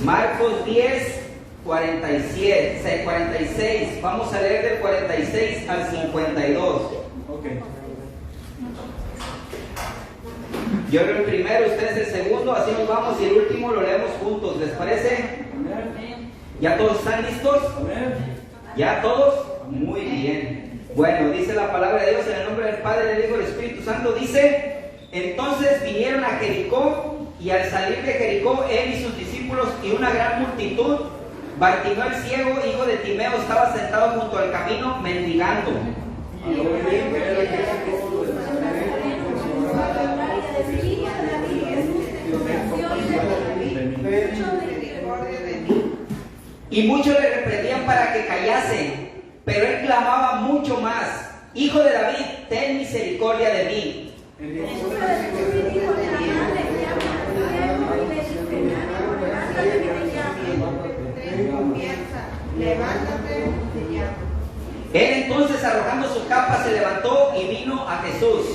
Marcos 10, 46. Vamos a leer del 46 al 52. Okay. Yo leo el primero, ustedes el segundo, así nos vamos y el último lo leemos juntos. ¿Les parece? Amén. ¿Ya todos están listos? Amén. ¿Ya todos? Muy bien. Bueno, dice la palabra de Dios en el nombre del Padre, del Hijo y del Espíritu Santo. Dice: entonces vinieron a Jericó, y al salir de Jericó, él y sus discípulos y una gran multitud, Bartimeo el ciego, hijo de Timeo, estaba sentado junto al camino mendigando. Y muchos le reprendían para que callase, pero él clamaba mucho más: Hijo de David, ten misericordia de mí. Él entonces, arrojando su capa, se levantó y vino a Jesús.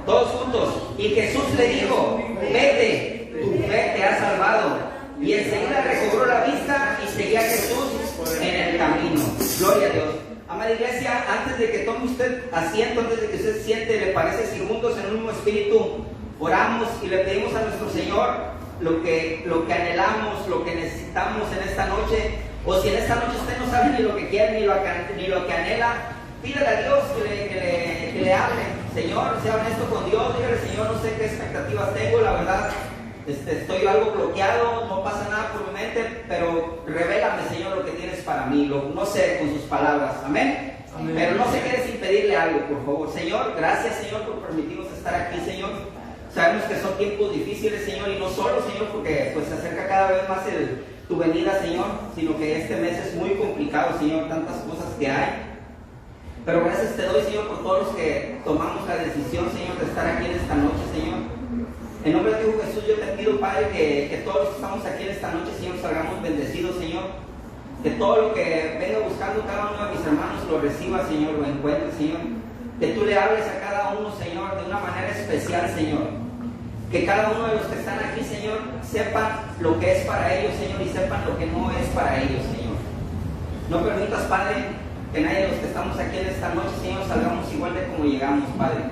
Todos juntos. Y Jesús le dijo: vete, tu fe te ha salvado. Y enseguida recobró la vista y seguía a Jesús en el camino. Gloria a Dios. Amada iglesia, antes de que tome usted asiento, antes de que usted siente, ¿le parece si juntos en un mismo espíritu oramos y le pedimos a nuestro Señor lo que anhelamos, lo que necesitamos en esta noche? O si en esta noche usted no sabe ni lo que quiere, ni lo que anhela, pídale a Dios que le hable. Señor, sea honesto con Dios, dígale: Señor, no sé qué expectativas tengo, la verdad, estoy algo bloqueado, no pasa nada por mi mente, pero revélame, Señor, lo que tienes para mí. No sé, con sus palabras. Amén. Amén. Pero no se quede sin pedirle algo, por favor. Señor, gracias, Señor, por permitirnos estar aquí, Señor. Sabemos que son tiempos difíciles, Señor, y no solo, Señor, porque pues se acerca cada vez más tu venida, Señor, sino que este mes es muy complicado, Señor, tantas cosas que hay. Pero gracias te doy, Señor, por todos los que tomamos la decisión, Señor, de estar aquí en esta noche, Señor. En nombre de Dios Jesús, yo te pido, Padre, que todos los que estamos aquí en esta noche, Señor, salgamos bendecidos, Señor. Que todo lo que venga buscando cada uno de mis hermanos lo reciba, Señor, lo encuentre, Señor. Que tú le hables a cada uno, Señor, de una manera especial, Señor. Que cada uno de los que están aquí, Señor, sepan lo que es para ellos, Señor, y sepan lo que no es para ellos, Señor. No permitas, Padre, que nadie de los que estamos aquí en esta noche, Señor, salgamos igual de como llegamos, Padre.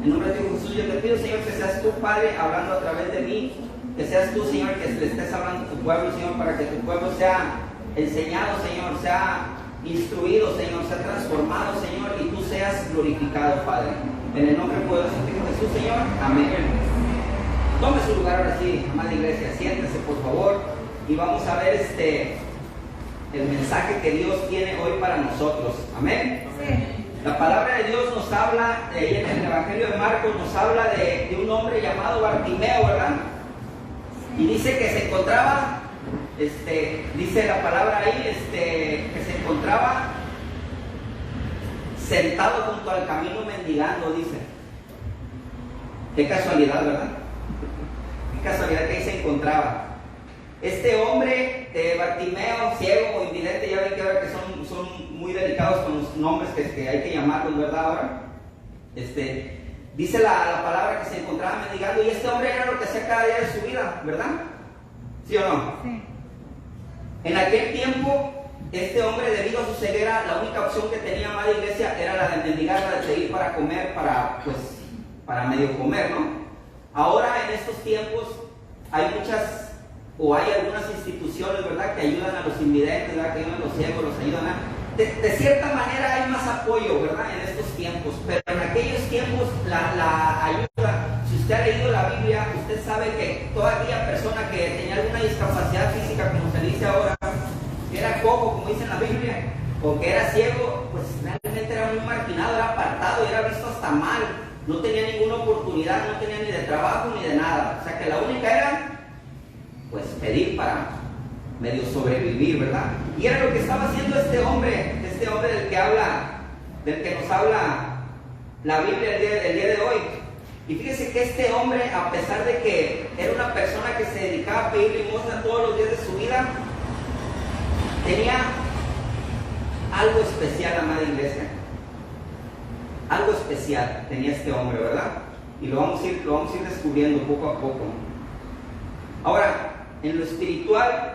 En nombre de Jesús, yo te pido, Señor, que seas tú, Padre, hablando a través de mí. Que seas tú, Señor, que le estés hablando a tu pueblo, Señor, para que tu pueblo sea enseñado, Señor, sea instruido, Señor, sea transformado, Señor, y tú seas glorificado, Padre. En el nombre poderoso de Jesús, Señor. Amén. Tome su lugar ahora sí, amada iglesia, siéntese, por favor, y vamos a ver el mensaje que Dios tiene hoy para nosotros. Amén. Sí. La palabra de Dios nos habla, en el Evangelio de Marcos nos habla de un hombre llamado Bartimeo, ¿verdad? Y dice que se encontraba, dice la palabra ahí, que se encontraba sentado junto al camino mendigando, dice. Qué casualidad, ¿verdad? Qué casualidad que ahí se encontraba. Este hombre, Bartimeo, ciego o invidente, ya ven que ahora que son muy delicados con los nombres que hay que llamarlos, ¿verdad? Ahora, dice la palabra que se encontraba mendigando, y este hombre era lo que hacía cada día de su vida, ¿verdad? ¿Sí o no? Sí. En aquel tiempo, este hombre, debido a su ceguera, la única opción que tenía, amada iglesia, era la de mendigar, la de pedir para comer, para medio comer, ¿no? Ahora, en estos tiempos, hay algunas instituciones, ¿verdad?, que ayudan a los invidentes, ¿verdad?, que ayudan a los ciegos, los ayudan de cierta manera hay más apoyo, ¿verdad?, en estos tiempos, pero en aquellos tiempos la ayuda, si usted ha leído la Biblia, usted sabe que toda aquella persona que tenía alguna discapacidad física, como se dice ahora, que era cojo, como dice en la Biblia, o que era ciego, pues realmente era muy marginado, era apartado y era visto hasta mal, no tenía ninguna oportunidad, no tenía ni de trabajo ni de nada, o sea que la única era pues pedir para medio sobrevivir, ¿verdad? Y era lo que estaba haciendo este hombre del que nos habla la Biblia el día de hoy. Y fíjese que este hombre, a pesar de que era una persona que se dedicaba a pedir limosna todos los días de su vida, tenía algo especial, amada iglesia. algo especial tenía este hombre, ¿verdad? Y lo vamos a ir descubriendo poco a poco. Ahora, en lo espiritual,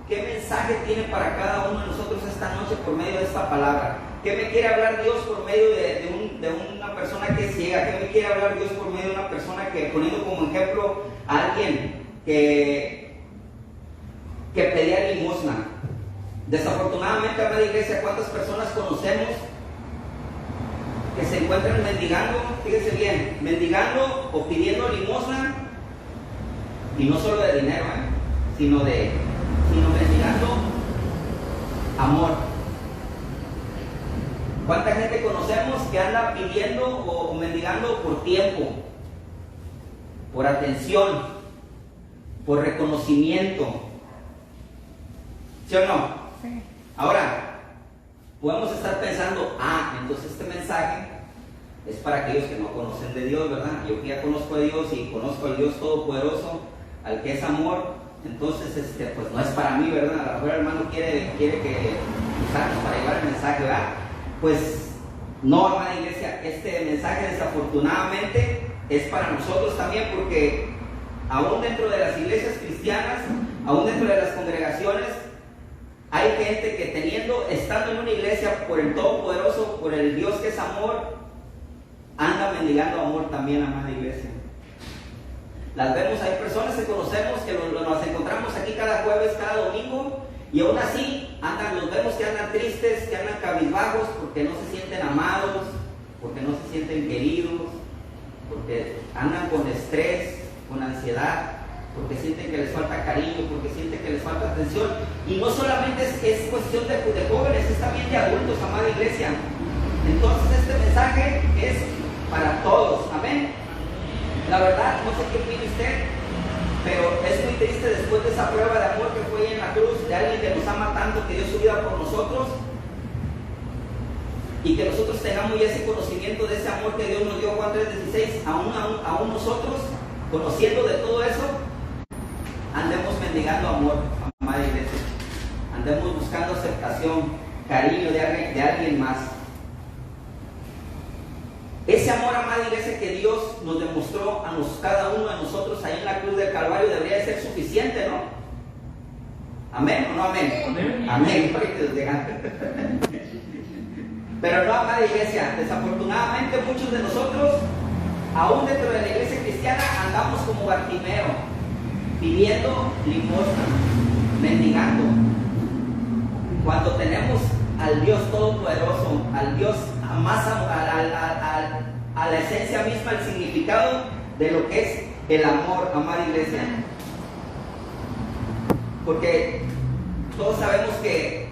¿qué mensaje tiene para cada uno de nosotros esta noche por medio de esta palabra? ¿Qué me quiere hablar Dios por medio de una persona que es ciega? ¿Qué me quiere hablar Dios por medio de una persona que, poniendo como ejemplo a alguien que pedía limosna? Desafortunadamente, amada iglesia, ¿cuántas personas conocemos que se encuentran mendigando? Fíjense bien, mendigando o pidiendo limosna, y no solo de dinero, sino mendigando amor. ¿Cuánta gente conocemos que anda pidiendo o mendigando por tiempo, por atención, por reconocimiento? ¿Sí o no? Sí. Ahora, podemos estar pensando, entonces este mensaje es para aquellos que no conocen de Dios, ¿verdad? Yo que ya conozco a Dios y conozco al Dios Todopoderoso, al que es amor, entonces pues no es para mí, ¿verdad? A lo mejor el hermano quiere que usarnos para llevar el mensaje, ¿verdad? Pues no, amada iglesia, este mensaje desafortunadamente es para nosotros también, porque aún dentro de las iglesias cristianas, aún dentro de las congregaciones, hay gente que estando en una iglesia por el Todopoderoso, por el Dios que es amor, anda mendigando amor también, amada iglesia. Las vemos, hay personas que conocemos que nos encontramos aquí cada jueves, cada domingo, y aún así los vemos que andan tristes, que andan cabizbajos, porque no se sienten amados, porque no se sienten queridos, porque andan con estrés, con ansiedad, porque sienten que les falta cariño, porque sienten que les falta atención. Y no solamente es cuestión de jóvenes, es también de adultos, amada iglesia. Entonces este mensaje es para todos, amén. La verdad, no sé qué opina usted, pero es muy triste después de esa prueba de amor que fue en la cruz, de alguien que nos ama tanto, que dio su vida por nosotros, y que nosotros tengamos ya ese conocimiento de ese amor que Dios nos dio. Juan 3:16, aún nosotros, conociendo de todo eso, andemos mendigando amor, amada iglesia, andemos buscando aceptación, cariño de alguien más. Ese amor, amada iglesia, que Dios nos demostró a cada uno de nosotros ahí en la cruz del Calvario debería de ser suficiente, ¿no? ¿Amén o no amén? Amén. Amén. Pero no, amada iglesia, desafortunadamente muchos de nosotros, aún dentro de la iglesia cristiana, andamos como Bartimeo, pidiendo limosna, mendigando, cuando tenemos al Dios Todopoderoso, al Dios más, a la esencia misma, el significado de lo que es el amor, amada iglesia. Porque todos sabemos que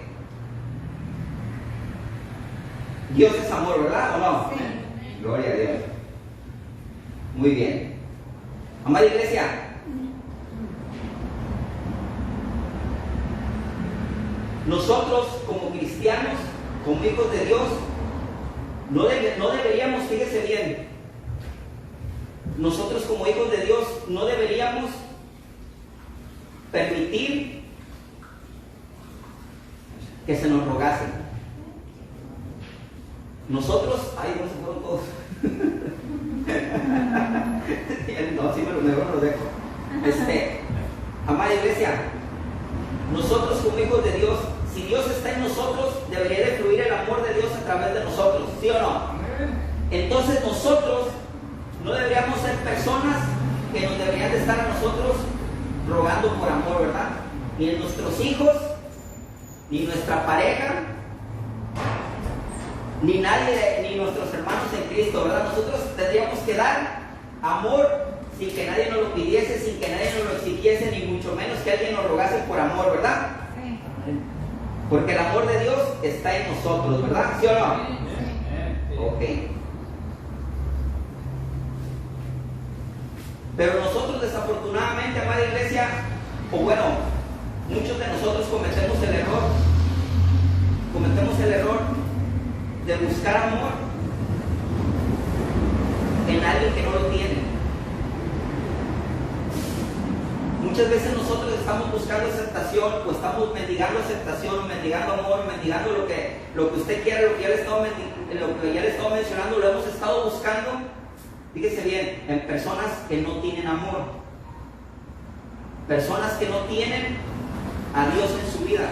Dios es amor, ¿verdad o no? Sí. Gloria a Dios. Muy bien. Amada iglesia, nosotros como cristianos, como hijos de Dios, no deberíamos, fíjese bien, nosotros como hijos de Dios no deberíamos permitir que se nos rogasen. Nosotros, no se fueron todos. No, sí me lo dejo. Amada iglesia, nosotros como hijos de Dios, si Dios está en nosotros, debería de fluir el amor de Dios a través de nosotros, ¿sí o no? Entonces nosotros no deberíamos ser personas que nos deberían de estar a nosotros rogando por amor, ¿verdad? Ni en nuestros hijos, ni nuestra pareja, ni nadie, ni nuestros hermanos en Cristo, ¿verdad? Nosotros tendríamos que dar amor sin que nadie nos lo pidiese, sin que nadie nos lo exigiese, ni mucho menos que alguien nos rogase por amor, ¿verdad? Sí. Porque el amor de Dios está en nosotros, ¿verdad? ¿Sí o no? Sí. Ok. Pero nosotros desafortunadamente, amada iglesia, o bueno, muchos de nosotros cometemos el error de buscar amor en alguien que no lo tiene. Muchas veces nosotros estamos buscando aceptación, o estamos mendigando aceptación, mendigando amor, mendigando lo que lo que usted quiera, lo que ya le he estado mencionando, lo hemos estado buscando, fíjese bien, en personas que no tienen amor, personas que no tienen a Dios en su vida,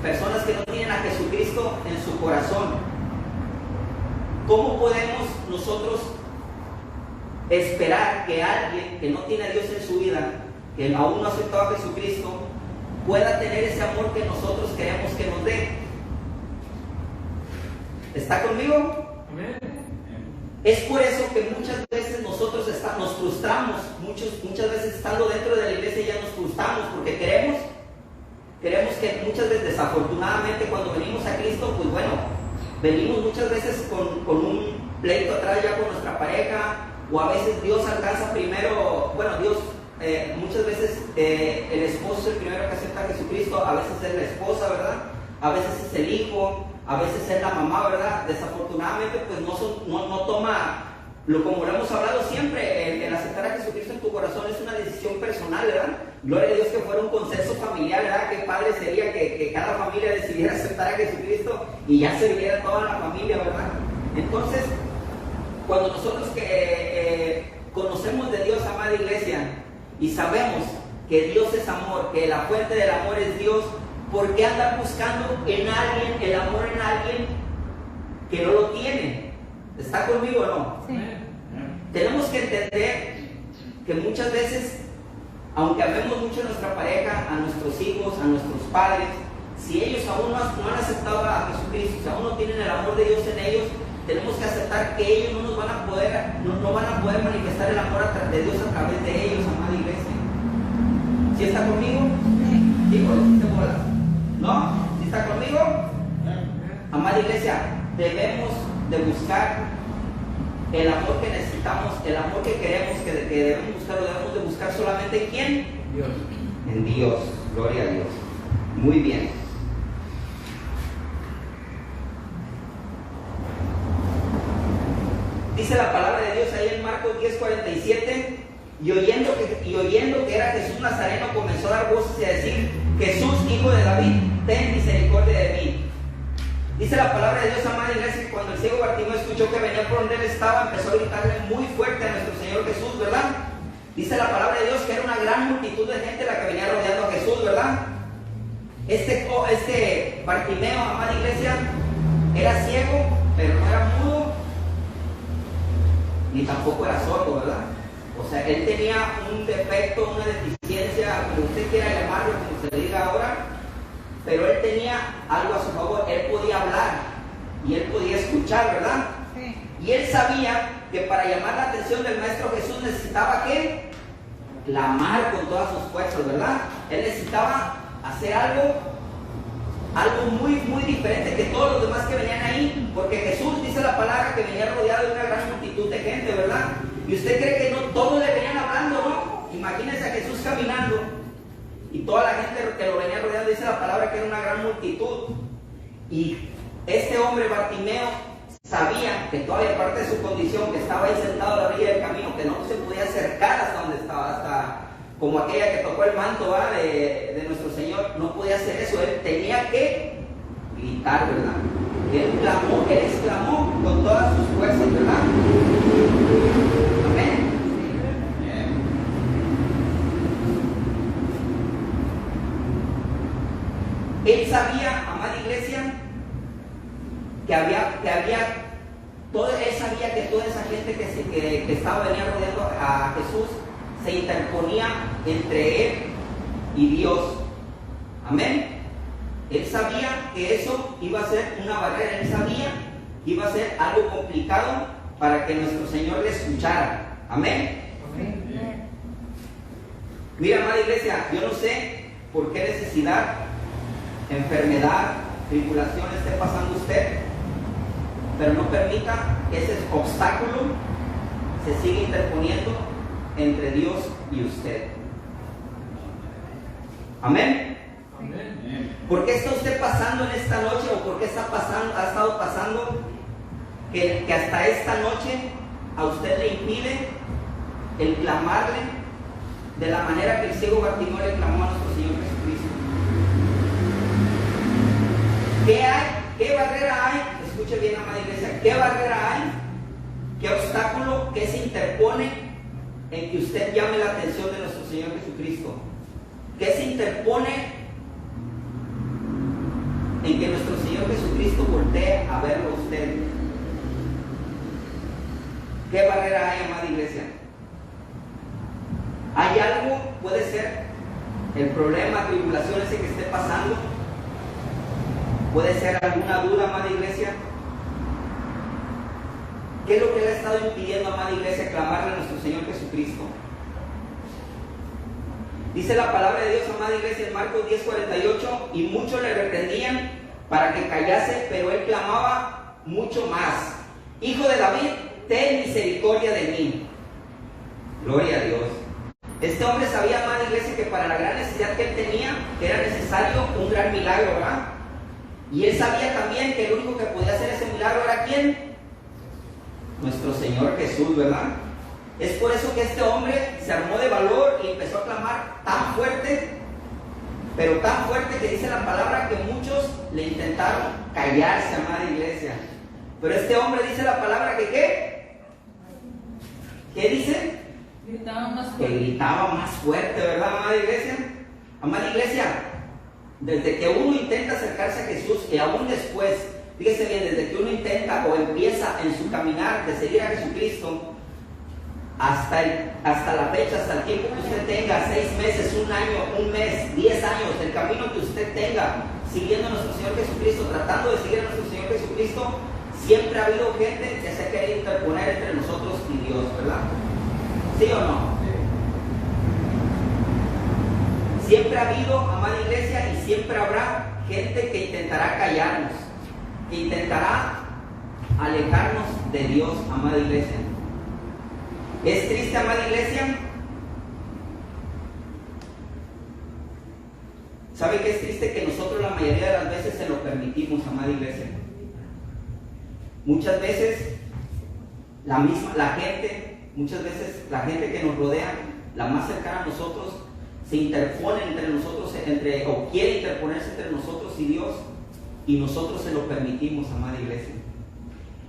personas que no tienen a Jesucristo en su corazón. ¿Cómo podemos nosotros esperar que alguien que no tiene a Dios en su vida, que aún no ha aceptado a Jesucristo, pueda tener ese amor que nosotros queremos que nos dé? ¿Está conmigo? Amén. Es por eso que muchas veces nosotros nos frustramos, muchas veces estando dentro de la iglesia ya nos frustramos, porque queremos que muchas veces, desafortunadamente, cuando venimos a Cristo, pues bueno, venimos muchas veces con un pleito atrás ya con nuestra pareja, o a veces Dios alcanza primero, bueno, Dios, muchas veces el esposo es el primero que acepta a Jesucristo, a veces es la esposa, ¿verdad? A veces es el hijo, a veces es la mamá, ¿verdad? Desafortunadamente, pues no toma, como lo hemos hablado siempre, el aceptar a Jesucristo en tu corazón es una decisión personal, ¿verdad? Gloria a Dios que fuera un consenso familiar, ¿verdad? Qué padre sería que cada familia decidiera aceptar a Jesucristo y ya se viviera toda la familia, ¿verdad? Entonces, cuando nosotros conocemos de Dios, amada iglesia, y sabemos que Dios es amor, que la fuente del amor es Dios, ¿por qué andar buscando en alguien, el amor en alguien que no lo tiene? ¿Está conmigo o no? Sí. Tenemos que entender que muchas veces, aunque amemos mucho a nuestra pareja, a nuestros hijos, a nuestros padres, si ellos aún no han aceptado a Jesucristo, si aún no tienen el amor de Dios en ellos, tenemos que aceptar que ellos no van a poder manifestar el amor de Dios a través de ellos, amada iglesia. ¿Sí está conmigo? Sí. Digo, ¿sí se bola? ¿No? ¿Sí está conmigo? Amada iglesia, debemos de buscar el amor que necesitamos, el amor que queremos, que debemos buscar, lo debemos de buscar solamente ¿en quién? Dios. En Dios, gloria a Dios. Muy bien. Dice la palabra de Dios ahí en Marcos 10:47, y oyendo que era Jesús Nazareno, comenzó a dar voces y a decir: Jesús, hijo de David, ten misericordia de mí. Dice la palabra de Dios, amada iglesia, que cuando el ciego Bartimeo escuchó que venía por donde él estaba, empezó a gritarle muy fuerte a nuestro Señor Jesús, ¿verdad? Dice la palabra de Dios que era una gran multitud de gente la que venía rodeando a Jesús, ¿verdad? Este Bartimeo, amada iglesia, era ciego, pero no era mudo, ni tampoco era sordo, ¿verdad? O sea, él tenía un defecto, una deficiencia, como usted quiera llamarlo, como se le diga ahora, pero él tenía algo a su favor. Él podía hablar y él podía escuchar, ¿verdad? Sí. Y él sabía que para llamar la atención del Maestro Jesús necesitaba ¿qué? Clamar con todas sus fuerzas, ¿verdad? Él necesitaba hacer algo muy, muy diferente que todos los demás que venían ahí, porque Jesús, dice la palabra, que venía rodeado de una gran multitud de gente, ¿verdad? Y usted cree que no todos le venían hablando, ¿no? Imagínense a Jesús caminando y toda la gente que lo venía rodeando, dice la palabra que era una gran multitud. Y este hombre Bartimeo sabía que todavía parte de su condición, que estaba ahí sentado a la orilla del camino, que no se podía acercar hasta donde estaba, hasta como aquella que tocó el manto, ¿va? de nuestro Señor, no podía hacer eso. Él tenía que gritar, ¿verdad? Él exclamó con todas sus fuerzas, ¿verdad? Amén. Él sabía, amada iglesia, él sabía que toda esa gente que estaba venía rodeando a Jesús se interponía entre él y Dios. Amén. Él sabía que eso iba a ser una barrera, él sabía que iba a ser algo complicado para que nuestro Señor le escuchara. Amén. Amén. Mira, amada iglesia, yo no sé por qué necesidad, enfermedad, tribulación esté pasando usted, pero no permita que ese obstáculo se siga interponiendo entre Dios y usted. Amén. Amén. ¿Por qué está usted pasando en esta noche, o por qué ha estado pasando que hasta esta noche a usted le impide el clamarle de la manera que el ciego Bartimeo le clamó a nuestro Señor Jesucristo? ¿Qué ¿Qué barrera hay? Escuche bien, amada iglesia. ¿Qué barrera hay? ¿Qué obstáculo que se interpone en que usted llame la atención de nuestro Señor Jesucristo? ¿Qué se interpone en que nuestro Señor Jesucristo voltee a verlo a usted? ¿Qué barrera hay, amada iglesia? ¿Hay algo? Puede ser el problema, tribulación ese que esté pasando. Puede ser alguna duda, amada iglesia. ¿Qué es lo que le ha estado impidiendo, amada iglesia, clamarle a nuestro Señor Jesucristo? Dice la palabra de Dios, amada iglesia, en Marcos 10:48, y muchos le reprendían para que callase, pero él clamaba mucho más: Hijo de David, ten misericordia de mí. Gloria a Dios. Este hombre sabía, amada iglesia, que para la gran necesidad que él tenía, era necesario un gran milagro, ¿verdad? Y él sabía también que el único que podía hacer ese milagro era ¿quién? Nuestro Señor Jesús, ¿verdad? Es por eso que este hombre se armó de valor y empezó a clamar tan fuerte, pero tan fuerte que dice la palabra que muchos le intentaron callarse, amada iglesia. Pero este hombre dice la palabra que ¿qué? ¿Qué dice? Gritaba más fuerte. Que gritaba más fuerte, ¿verdad, amada iglesia? Amada iglesia, desde que uno intenta acercarse a Jesús y aún después, fíjese bien, desde que uno intenta o empieza en su caminar de seguir a Jesucristo, hasta la fecha, hasta el tiempo que usted tenga, 6 meses, 1 año, 1 mes, 10 años, el camino que usted tenga siguiendo a nuestro Señor Jesucristo, tratando de seguir a nuestro Señor Jesucristo, siempre ha habido gente que se ha querido interponer entre nosotros y Dios, ¿verdad? ¿Sí o no? Siempre ha habido, amada iglesia, y siempre habrá gente que intentará callarnos, que intentará alejarnos de Dios, amada iglesia. ¿Es triste, amada iglesia? ¿Sabe qué es triste? Que nosotros la mayoría de las veces se lo permitimos, amada iglesia. Muchas veces muchas veces la gente que nos rodea, la más cercana a nosotros, se interpone entre nosotros, o quiere interponerse entre nosotros y Dios, y nosotros se lo permitimos, amada iglesia.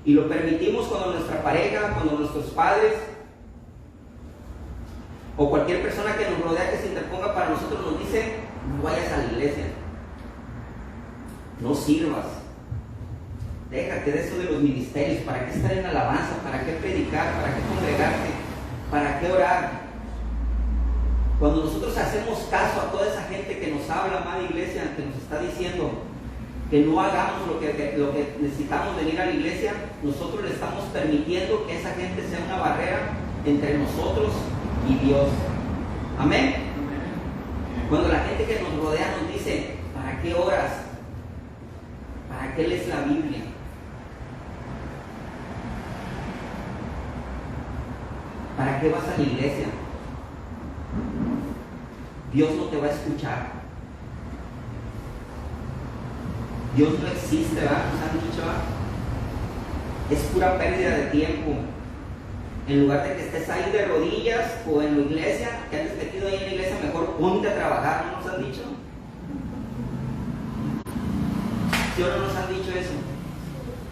Y lo permitimos cuando nuestra pareja, cuando nuestros padres, o cualquier persona que nos rodea que se interponga para nosotros nos dice: no vayas a la iglesia, no sirvas, déjate de eso de los ministerios, ¿para qué estar en alabanza? ¿Para qué predicar? ¿Para qué congregarte? ¿Para qué orar? Cuando nosotros hacemos caso a toda esa gente que nos habla, amada iglesia, que nos está diciendo que no hagamos lo que necesitamos venir a la iglesia, nosotros le estamos permitiendo que esa gente sea una barrera entre nosotros y Dios. Amén. Cuando la gente que nos rodea nos dice: ¿para qué oras? ¿Para qué lees la Biblia? ¿Para qué vas a la iglesia? Dios no te va a escuchar. Dios no existe, ¿verdad? Nos han dicho, ¿verdad? Es pura pérdida de tiempo. En lugar de que estés ahí de rodillas o en la iglesia, que andes metido ahí en la iglesia, mejor ponte a trabajar, ¿no nos han dicho? ¿Sí o no nos han dicho eso?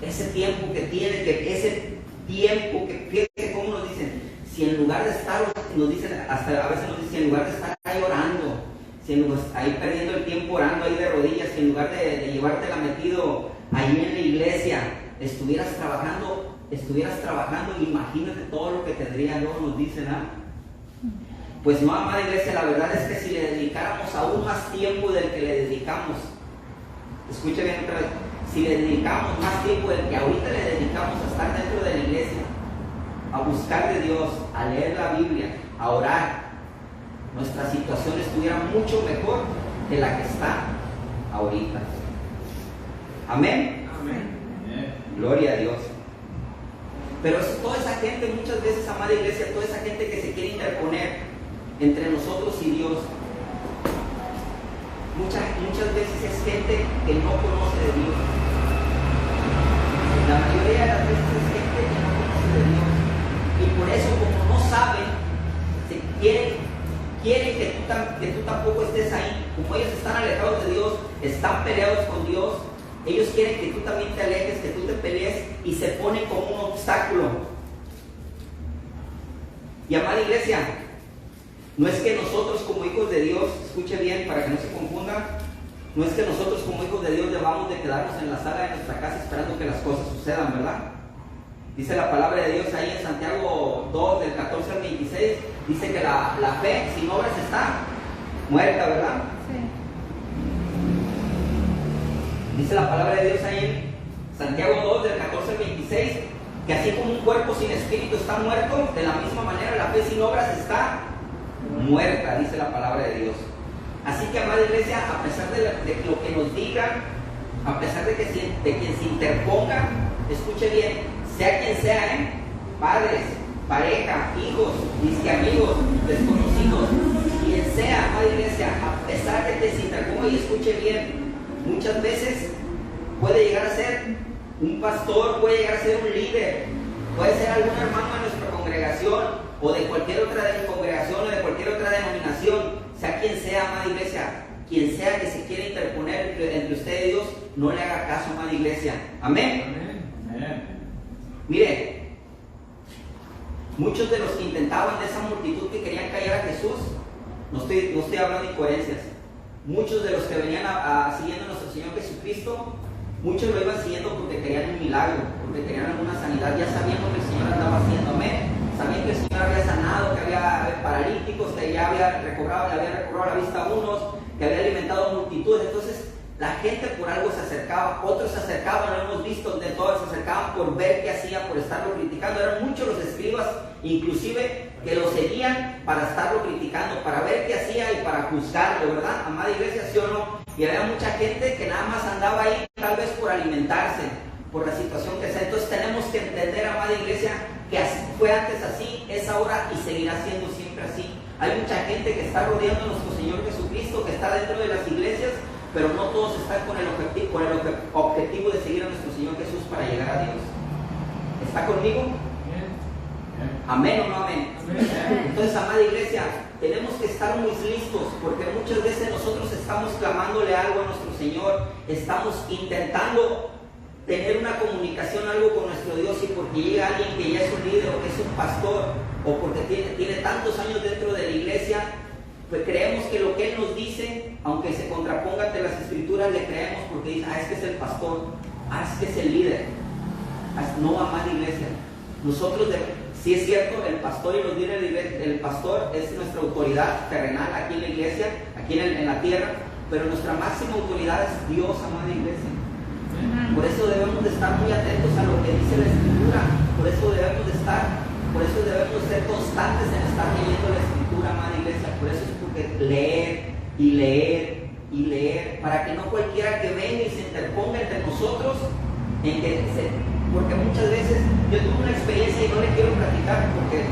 Ese tiempo que tiene, fíjate cómo nos dicen, si en lugar de estar, nos dicen, hasta a veces nos dicen, en lugar de estar ahí orando, si en lugar, ahí perdiendo el tiempo orando ahí de rodillas, si en lugar de llevártela metido ahí en la iglesia, estuvieras trabajando, imagínate todo lo que tendría. Luego nos dicen, pues no, amada iglesia, la verdad es que si le dedicáramos aún más tiempo del que le dedicamos, escuche bien otra vez, si le dedicamos más tiempo del que ahorita le dedicamos a estar dentro de la iglesia, a buscar de Dios, a leer la Biblia, a orar, nuestra situación estuviera mucho mejor de la que está ahorita. Amén. Amén. Gloria a Dios. Pero toda esa gente, muchas veces, amada iglesia, toda esa gente que se quiere interponer entre nosotros y Dios, muchas veces es gente que no conoce de Dios. La mayoría de las veces es gente que no conoce de Dios. Y por eso, como no saben, quieren que tú tampoco estés ahí. Como ellos están alejados de Dios, están peleados con Dios, ellos quieren que tú también te alejes, que tú te pelees y se ponen como un obstáculo. Y amada iglesia, no es que nosotros como hijos de Dios, escuche bien para que no se confunda, no es que nosotros como hijos de Dios debamos de quedarnos en la sala de nuestra casa esperando que las cosas sucedan, ¿verdad? Dice la palabra de Dios ahí en Santiago 2, del 14 al 26, dice que la fe sin obras está muerta, ¿verdad? Sí. Dice la palabra de Dios ahí en Santiago 2, del 14 al 26, que así como un cuerpo sin espíritu está muerto, de la misma manera la fe sin obras está muerta, dice la palabra de Dios. Así que, amada iglesia, a pesar de lo que nos digan, a pesar de quien se interponga, escuche bien, sea quien sea, padres, pareja, hijos, amigos, desconocidos, quien sea, amada iglesia, a pesar de que se interponga, y escuche bien, muchas veces puede llegar a ser un pastor, puede llegar a ser un líder, puede ser algún hermano de nuestra congregación o de cualquier otra congregación o de cualquier otra denominación, sea quien sea, amada iglesia, quien sea que se quiera interponer entre usted y Dios, no le haga caso, amada iglesia. Amén. Amén. Mire, muchos de los que intentaban de esa multitud que querían callar a Jesús, no estoy hablando de incoherencias, muchos de los que venían siguiendo a nuestro Señor Jesucristo, muchos lo iban siguiendo porque querían un milagro, porque querían alguna sanidad, ya sabían lo que el Señor andaba haciendo, amén. Sabían que el Señor había sanado, que había paralíticos, que ya había recobrado la vista a unos, que había alimentado multitudes. Entonces la gente por algo se acercaba, otros se acercaban, lo hemos visto, de todos se acercaban por ver qué hacía, por estarlo criticando. Eran muchos los escribas, inclusive, que lo seguían para estarlo criticando, para ver qué hacía y para juzgarlo, ¿verdad? Amada iglesia, ¿sí o no? Y había mucha gente que nada más andaba ahí, tal vez por alimentarse, por la situación que sea. Entonces tenemos que entender, amada iglesia, que fue antes así, es ahora y seguirá siendo siempre así. Hay mucha gente que está rodeando a nuestro Señor Jesucristo, que está dentro de las iglesias, pero no todos están con el objetivo de seguir a nuestro Señor Jesús para llegar a Dios. ¿Está conmigo? ¿Amén o no amén? Entonces, amada iglesia, tenemos que estar muy listos, porque muchas veces nosotros estamos clamándole algo a nuestro Señor, estamos intentando tener una comunicación, algo con nuestro Dios, y porque llega alguien que ya es un líder o que es un pastor, o porque tiene tantos años dentro de la iglesia, pues creemos que lo que Él nos dice, aunque se contraponga ante las Escrituras, le creemos porque dice, es que es el pastor, es que es el líder. No, amada iglesia, nosotros sí es cierto, el pastor y los líderes, el pastor es nuestra autoridad terrenal aquí en la iglesia, aquí en la tierra, pero nuestra máxima autoridad es Dios, amada iglesia. Por eso debemos de estar muy atentos a lo que dice la Escritura, por eso debemos ser constantes en estar leyendo la Escritura, amada iglesia. Por eso es porque leer y leer y leer, para que no cualquiera que venga y se interponga entre nosotros, porque muchas veces yo tuve una experiencia, y no le quiero platicar porque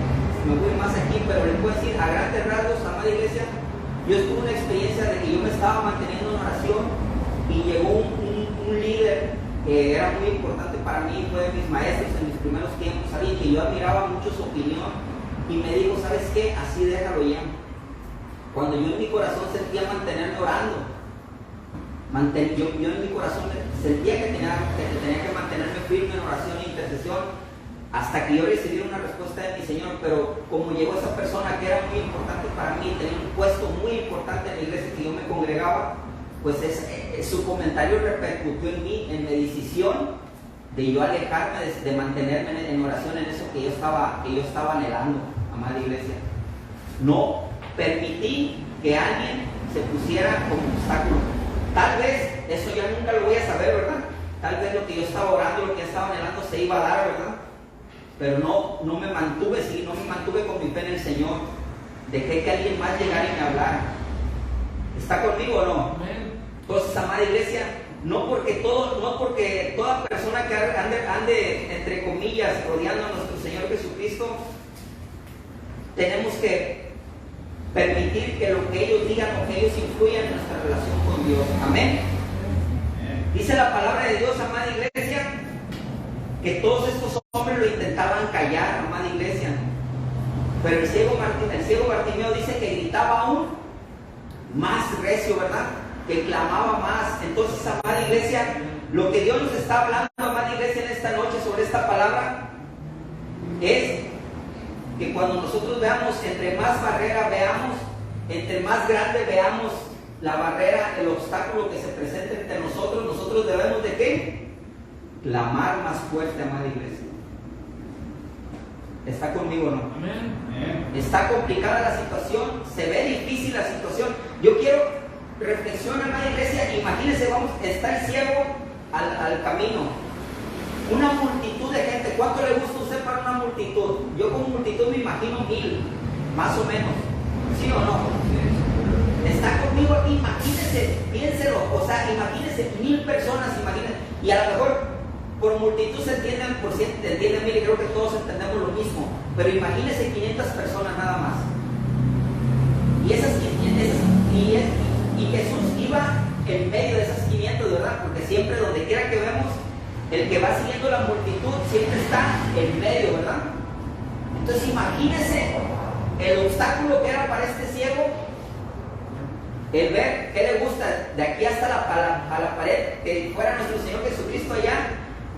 me voy más aquí, pero le puedo decir a grandes rasgos, amada iglesia, yo tuve una experiencia de que yo me estaba manteniendo en oración y llegó un líder que era muy importante para mí, fue de mis maestros en mis primeros tiempos, alguien que yo admiraba mucho su opinión, y me dijo, ¿sabes qué? Así déjalo ya. Cuando yo en mi corazón sentía mantenerme orando, yo en mi corazón sentía que tenía que mantenerme firme en oración e intercesión, hasta que yo recibiera una respuesta de mi Señor. Pero como llegó esa persona que era muy importante para mí, tenía un puesto muy importante en la iglesia que yo me congregaba, pues su comentario repercutió en mí, en mi decisión de yo alejarme, de mantenerme en oración en eso que yo estaba anhelando, amada iglesia. No permití que alguien se pusiera como obstáculo. Tal vez eso ya nunca lo voy a saber, ¿verdad? Tal vez lo que yo estaba orando, lo que yo estaba anhelando se iba a dar, ¿verdad? Pero no me mantuve con mi fe en el Señor. Dejé que alguien más llegara y me hablara. ¿Está conmigo o no? Entonces, amada iglesia, no porque toda persona que ande entre comillas rodeando a nuestro Señor Jesucristo, tenemos que permitir que lo que ellos digan o que ellos influyan en nuestra relación con Dios. Amén. Dice la palabra de Dios, amada iglesia, que todos estos hombres lo intentaban callar, amada iglesia, pero el ciego Bartimeo dice que gritaba aún más recio, ¿verdad? Que clamaba más. Entonces, amada iglesia, Lo que Dios nos está hablando, amada iglesia, en esta noche sobre esta palabra es que cuando nosotros veamos, entre más barrera veamos, entre más grande veamos la barrera, el obstáculo que se presenta entre nosotros, nosotros debemos de ¿qué? Clamar más fuerte, amada iglesia. ¿Está conmigo o no? Amén. Está complicada la situación, se ve difícil la situación. Yo quiero reflexionar, amada iglesia. Imagínense, está el ciego al camino, una multitud de gente. ¿Cuánto le gusta a usted para una multitud? Yo con multitud me imagino 1000, más o menos. ¿Sí o no? Está conmigo aquí, imagínense, piénselo, o sea, imagínense 1000 personas, imagínense, y a lo mejor por multitud se entienden, por si entienden 1000, y creo que todos entendemos lo mismo, pero imagínense 500 personas nada más. Y esas 500, y Jesús iba en medio de esas 500, ¿verdad? Porque siempre donde quiera que vemos, el que va siguiendo la multitud siempre está en medio, ¿verdad? Entonces imagínense el obstáculo que era para este ciego, el ver qué le gusta de aquí hasta a la pared, que fuera nuestro Señor Jesucristo allá,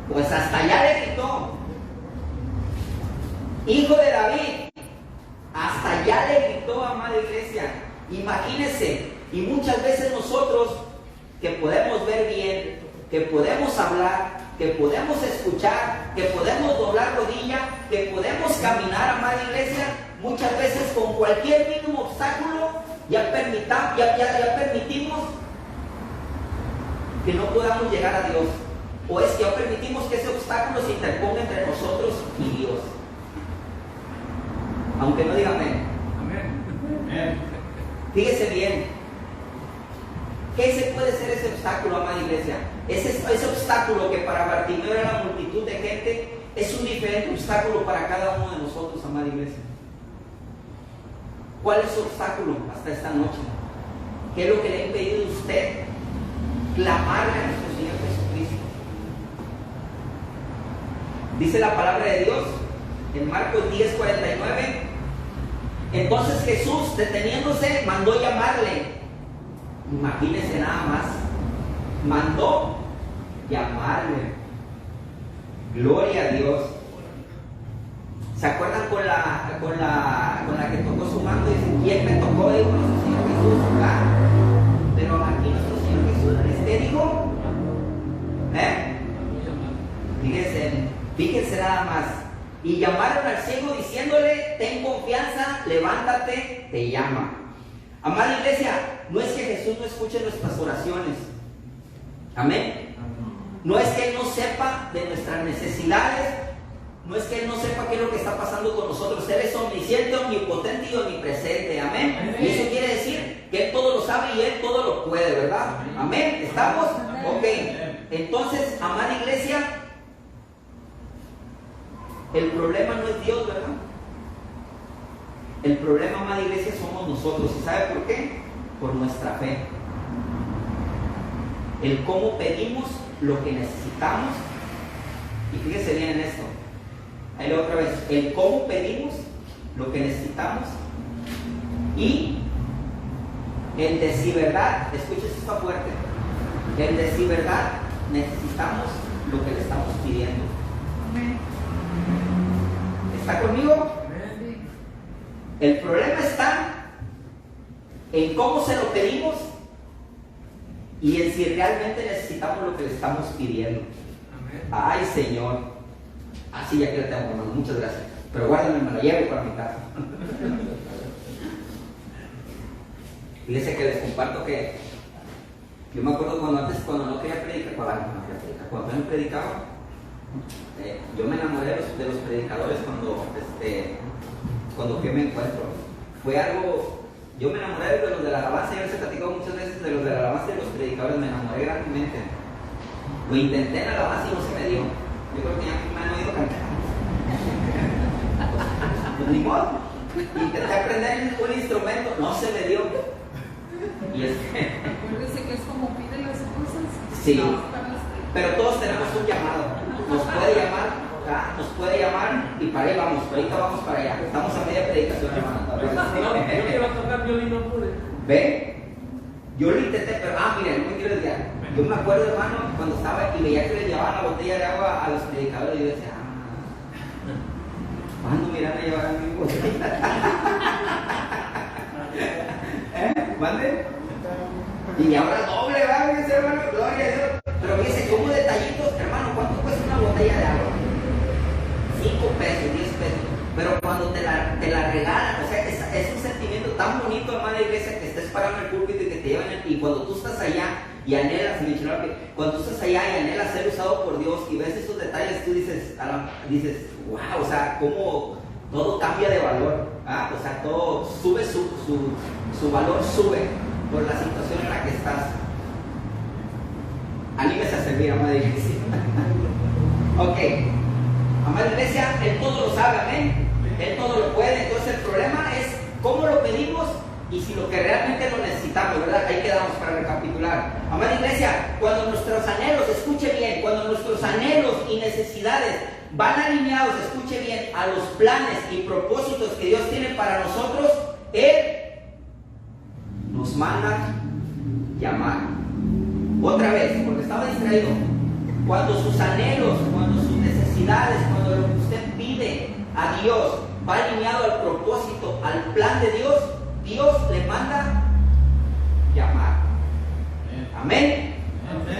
pues hasta allá le gritó, Hijo de David, hasta allá le gritó, amada iglesia. Imagínense, y muchas veces nosotros que podemos ver bien, que podemos hablar, que podemos escuchar, que podemos doblar rodilla, que podemos caminar, amada iglesia, muchas veces con cualquier mínimo obstáculo ya permitimos que no podamos llegar a Dios, o es que ya permitimos que ese obstáculo se interponga entre nosotros y Dios, aunque no diga amén. Amén. Fíjese bien, ¿qué puede ser ese obstáculo, amada iglesia? Ese obstáculo que para Bartimeo era la multitud de gente, es un diferente obstáculo para cada uno de nosotros, amada iglesia. ¿Cuál es su obstáculo hasta esta noche? ¿Qué es lo que le ha impedido a usted clamarle a nuestro Señor Jesucristo? Dice la palabra de Dios en Marcos 10:49. Entonces Jesús, deteniéndose, mandó llamarle. Imagínense nada más, mandó llamarle. Gloria a Dios. ¿Se acuerdan con la que tocó su mando? Dice, ¿quién me tocó? Dijo nuestro Señor Jesús. ¿Ah? Pero aquí nuestro Señor Jesús, ¿qué dijo? Fíjense nada más. Y llamaron al ciego diciéndole, ten confianza, levántate, te llama. Amada iglesia, no es que Jesús no escuche nuestras oraciones. Amén. No es que Él no sepa de nuestras necesidades. No es que Él no sepa qué es lo que está pasando con nosotros. Él es omnisciente, omnipotente y omnipresente. Amén. Amén. Y eso quiere decir que Él todo lo sabe y Él todo lo puede, ¿verdad? Amén. ¿Estamos? Ok. Entonces, amada iglesia, el problema no es Dios, ¿verdad? El problema, amada iglesia, somos nosotros. ¿Y sabe por qué? Por nuestra fe. El cómo pedimos lo que necesitamos. Y fíjese bien en esto. Ahí otra vez. El cómo pedimos lo que necesitamos. Y el de si verdad, escuche, esto está fuerte. El de si verdad necesitamos lo que le estamos pidiendo. ¿Está conmigo? El problema está en cómo se lo pedimos y en si realmente necesitamos lo que le estamos pidiendo. Ay, Señor. Así ya que le tengo, hermano. Muchas gracias. Pero guárdame, me lo llevo para mi casa. Fíjense que les comparto que yo me acuerdo cuando no quería predicar, cuando no predicaba, yo me enamoré de los predicadores cuando fui a mi encuentro. Fue algo, yo me enamoré de los de la alabanza, ya les he platicado muchas veces de los de la alabanza y de los predicadores, me enamoré grandemente. Lo intenté en la alabanza y no se me dio. Yo creo que ya me han oído cantar. Pues ni modo. Intenté aprender un instrumento, no se me dio. Y acuérdese que es como pide las cosas. Sí. No, pero todos tenemos un llamado. Nos puede llamar y para ahí vamos. Ahorita vamos para allá. Estamos a media predicación, hermano. No, yo quiero tocar violín, no pude. ¿Ve? Yo lo intenté, pero, miren, no me quiero desviar. Yo me acuerdo, hermano, cuando estaba y veía que le llevaban la botella de agua a los predicadores, y yo decía, ¿cuándo me irán a llevar a mi botella? ¿Mande? Y ahora doble, ¿verdad? Fíjense, hermano, gloria a Dios. Pero fíjense, como detallitos, hermano, ¿cuánto cuesta una botella de agua? 5 pesos, 10 pesos. Pero cuando te la regalan, o sea, es un sentimiento tan bonito, hermana iglesia, que estés parado en el púlpito y que te llevan, y cuando tú estás allá y anhelas, cuando tú estás allá y anhelas ser usado por Dios y ves esos detalles, tú dices, wow, o sea, cómo todo cambia de valor, o sea, todo sube, su valor sube por la situación en la que estás. Anímese a servir, amada iglesia. Ok, amada iglesia, Él todo lo sabe, amén. Él todo lo puede. Entonces el problema es cómo lo pedimos y si lo que realmente lo necesitamos, ¿verdad? Ahí quedamos para recapitular. Amada iglesia, cuando nuestros anhelos, escuche bien, cuando nuestros anhelos y necesidades van alineados, escuche bien, a los planes y propósitos que Dios tiene para nosotros, Él nos manda llamar. Otra vez, porque estaba distraído. Cuando sus anhelos, cuando sus necesidades, cuando lo que usted pide a Dios va alineado al propósito, al plan de Dios, Dios le manda llamar. Amén.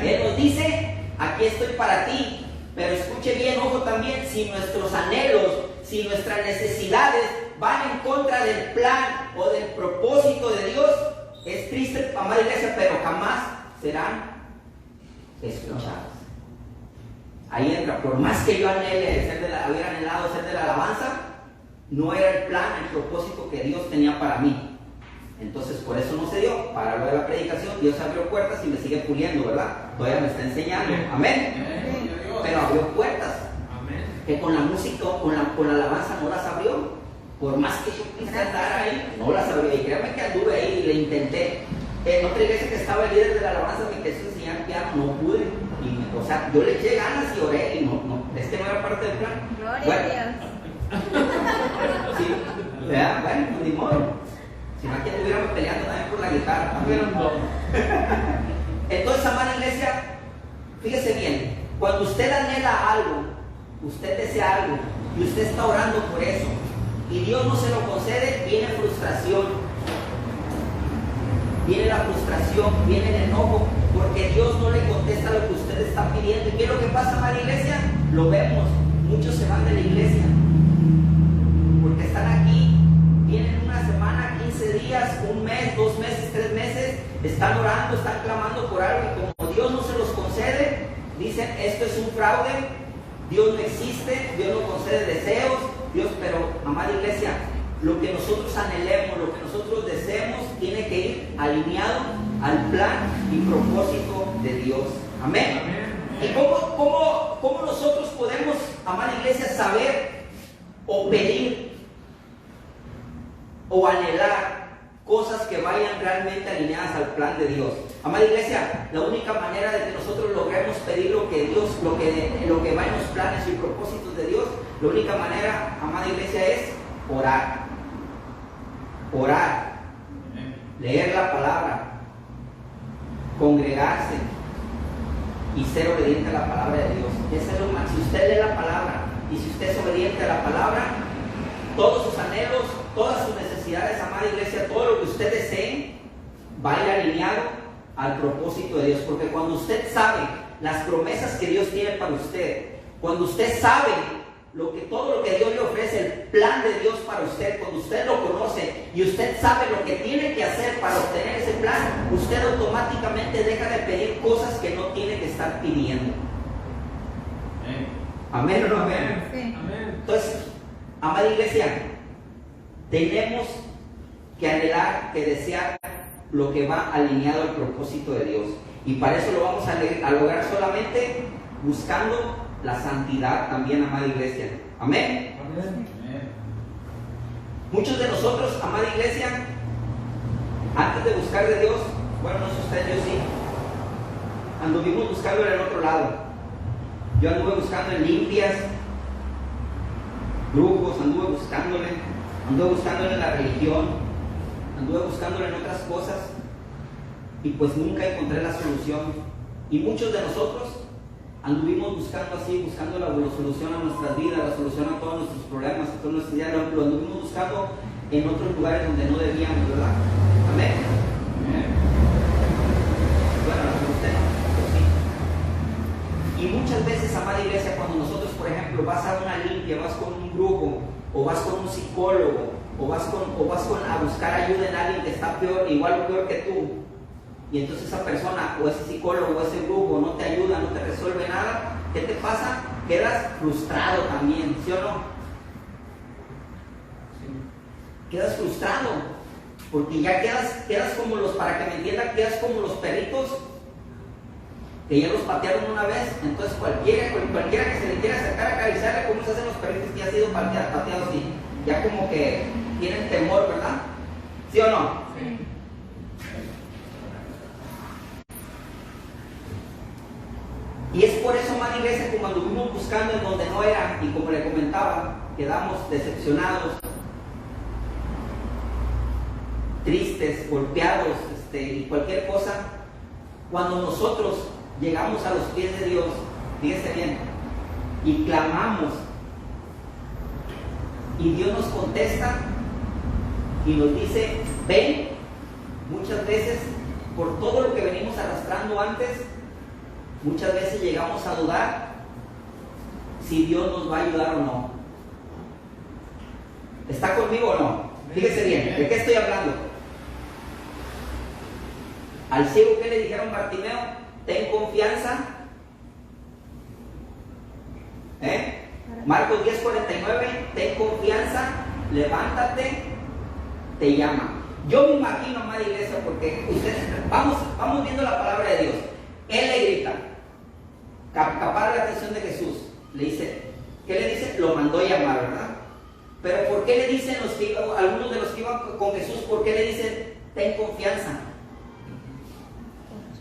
Él nos dice, aquí estoy para ti. Pero escuche bien, ojo también, si nuestros anhelos, si nuestras necesidades van en contra del plan o del propósito de Dios, es triste, amada iglesia, pero jamás serán escuchadas. Ahí entra, por más que yo hubiera anhelado ser de la alabanza, no era el plan, el propósito que Dios tenía para mí. Entonces por eso no se dio. Para lo de la predicación, Dios abrió puertas y me sigue puliendo, ¿verdad? Todavía me está enseñando. Amén. Pero abrió puertas que con la música, con la alabanza no las abrió. Por más que yo quise andar ahí, no las abrió. Y créanme que anduve ahí y le intenté. En otra iglesia que estaba el líder de la alabanza me quiso enseñar piano, no pude. O sea, yo le eché ganas y oré y no, no era parte del plan. Gloria a Dios. Sí, ¿verdad? Bueno, pues ni modo. Si no, aquí estuviéramos peleando también por la guitarra. Entonces, amada iglesia, fíjese bien, cuando usted anhela algo, usted desea algo y usted está orando por eso y Dios no se lo concede, viene frustración, viene la frustración, viene el enojo, porque Dios no le contesta lo que usted está pidiendo. ¿Y qué es lo que pasa, amada iglesia? Lo vemos, muchos se van de la iglesia porque están aquí, vienen una semana, 15 días, un mes, 2 meses, 3 meses, están orando, están clamando por algo y como Dios no se los concede, dicen, esto es un fraude, Dios no existe, Dios no concede deseos, pero amada iglesia, lo que nosotros anhelemos, lo que nosotros deseemos, tiene que ir alineado al plan y propósito de Dios. Amén. ¿Y cómo nosotros podemos, amada iglesia, saber o pedir o anhelar cosas que vayan realmente alineadas al plan de Dios? Amada iglesia, la única manera de que nosotros logremos pedir lo que Dios, lo que va en los planes y propósitos de Dios, la única manera, amada iglesia, es orar. Orar, leer la palabra, congregarse y ser obediente a la palabra de Dios. Ese es lo más. Si usted lee la palabra y si usted es obediente a la palabra, todos sus anhelos, todas sus necesidades, amada iglesia, todo lo que usted desee, va a ir alineado al propósito de Dios. Porque cuando usted sabe las promesas que Dios tiene para usted, cuando usted sabe todo lo que Dios le ofrece, el plan de Dios para usted, cuando usted lo conoce y usted sabe lo que tiene que hacer para obtener ese plan, usted automáticamente deja de pedir cosas que no tiene que estar pidiendo. ¿Amén o no amén? Sí. Entonces, amada iglesia, tenemos que anhelar, que desear lo que va alineado al propósito de Dios. Y para eso lo vamos a lograr solamente buscando la santidad también, amada iglesia. Amén. Amén. Muchos de nosotros, amada iglesia, antes de buscar de Dios, bueno, no sé usted, yo sí, anduvimos buscando en el otro lado. Yo anduve buscando en limpias, brujos, anduve buscándole en la religión, anduve buscándole en otras cosas. y pues nunca encontré la solución. Y muchos de nosotros anduvimos buscando así, buscando la solución a nuestras vidas, la solución a todos nuestros problemas, a todos nuestros días, lo anduvimos buscando en otros lugares donde no debíamos, ¿verdad? Amén. Bueno, usted no, pero sí. Y muchas veces, amada iglesia, cuando nosotros, por ejemplo, vas a una limpia, vas con un grupo, o vas con un psicólogo, o vas a buscar ayuda en alguien que está peor, igual o peor que tú, y entonces esa persona, o ese psicólogo, o ese grupo, no te ayuda, no te resuelve nada, ¿qué te pasa? Quedas frustrado también, ¿sí o no? Sí. Quedas frustrado, porque ya quedas como los, para que me entiendan, quedas como los perritos que ya los patearon una vez. Entonces cualquiera que se le quiera acercar a acariciarle, como se hacen los perritos que ya han sido pateados así, ya como que tienen temor, ¿verdad? ¿Sí o no? Sí. Y es por eso, amada iglesia, como anduvimos buscando en donde no era, y como le comentaba, quedamos decepcionados, tristes, golpeados, y cualquier cosa. Cuando nosotros llegamos a los pies de Dios, fíjense bien, y clamamos, y Dios nos contesta y nos dice, ven. Muchas veces, por todo lo que venimos arrastrando antes, muchas veces llegamos a dudar si Dios nos va a ayudar o no. ¿Está conmigo o no? Fíjese bien, ¿de qué estoy hablando? Al ciego, ¿qué le dijeron Bartimeo? Ten confianza. Marcos 10:49, ten confianza, levántate, te llama. Yo me imagino, amada iglesia, porque ustedes, vamos viendo la palabra de Dios. Él le grita, captar la atención de Jesús. Le dice, ¿qué le dice? Lo mandó llamar, ¿verdad? Pero ¿por qué le dicen algunos de los que iban con Jesús, por qué le dicen, ten confianza?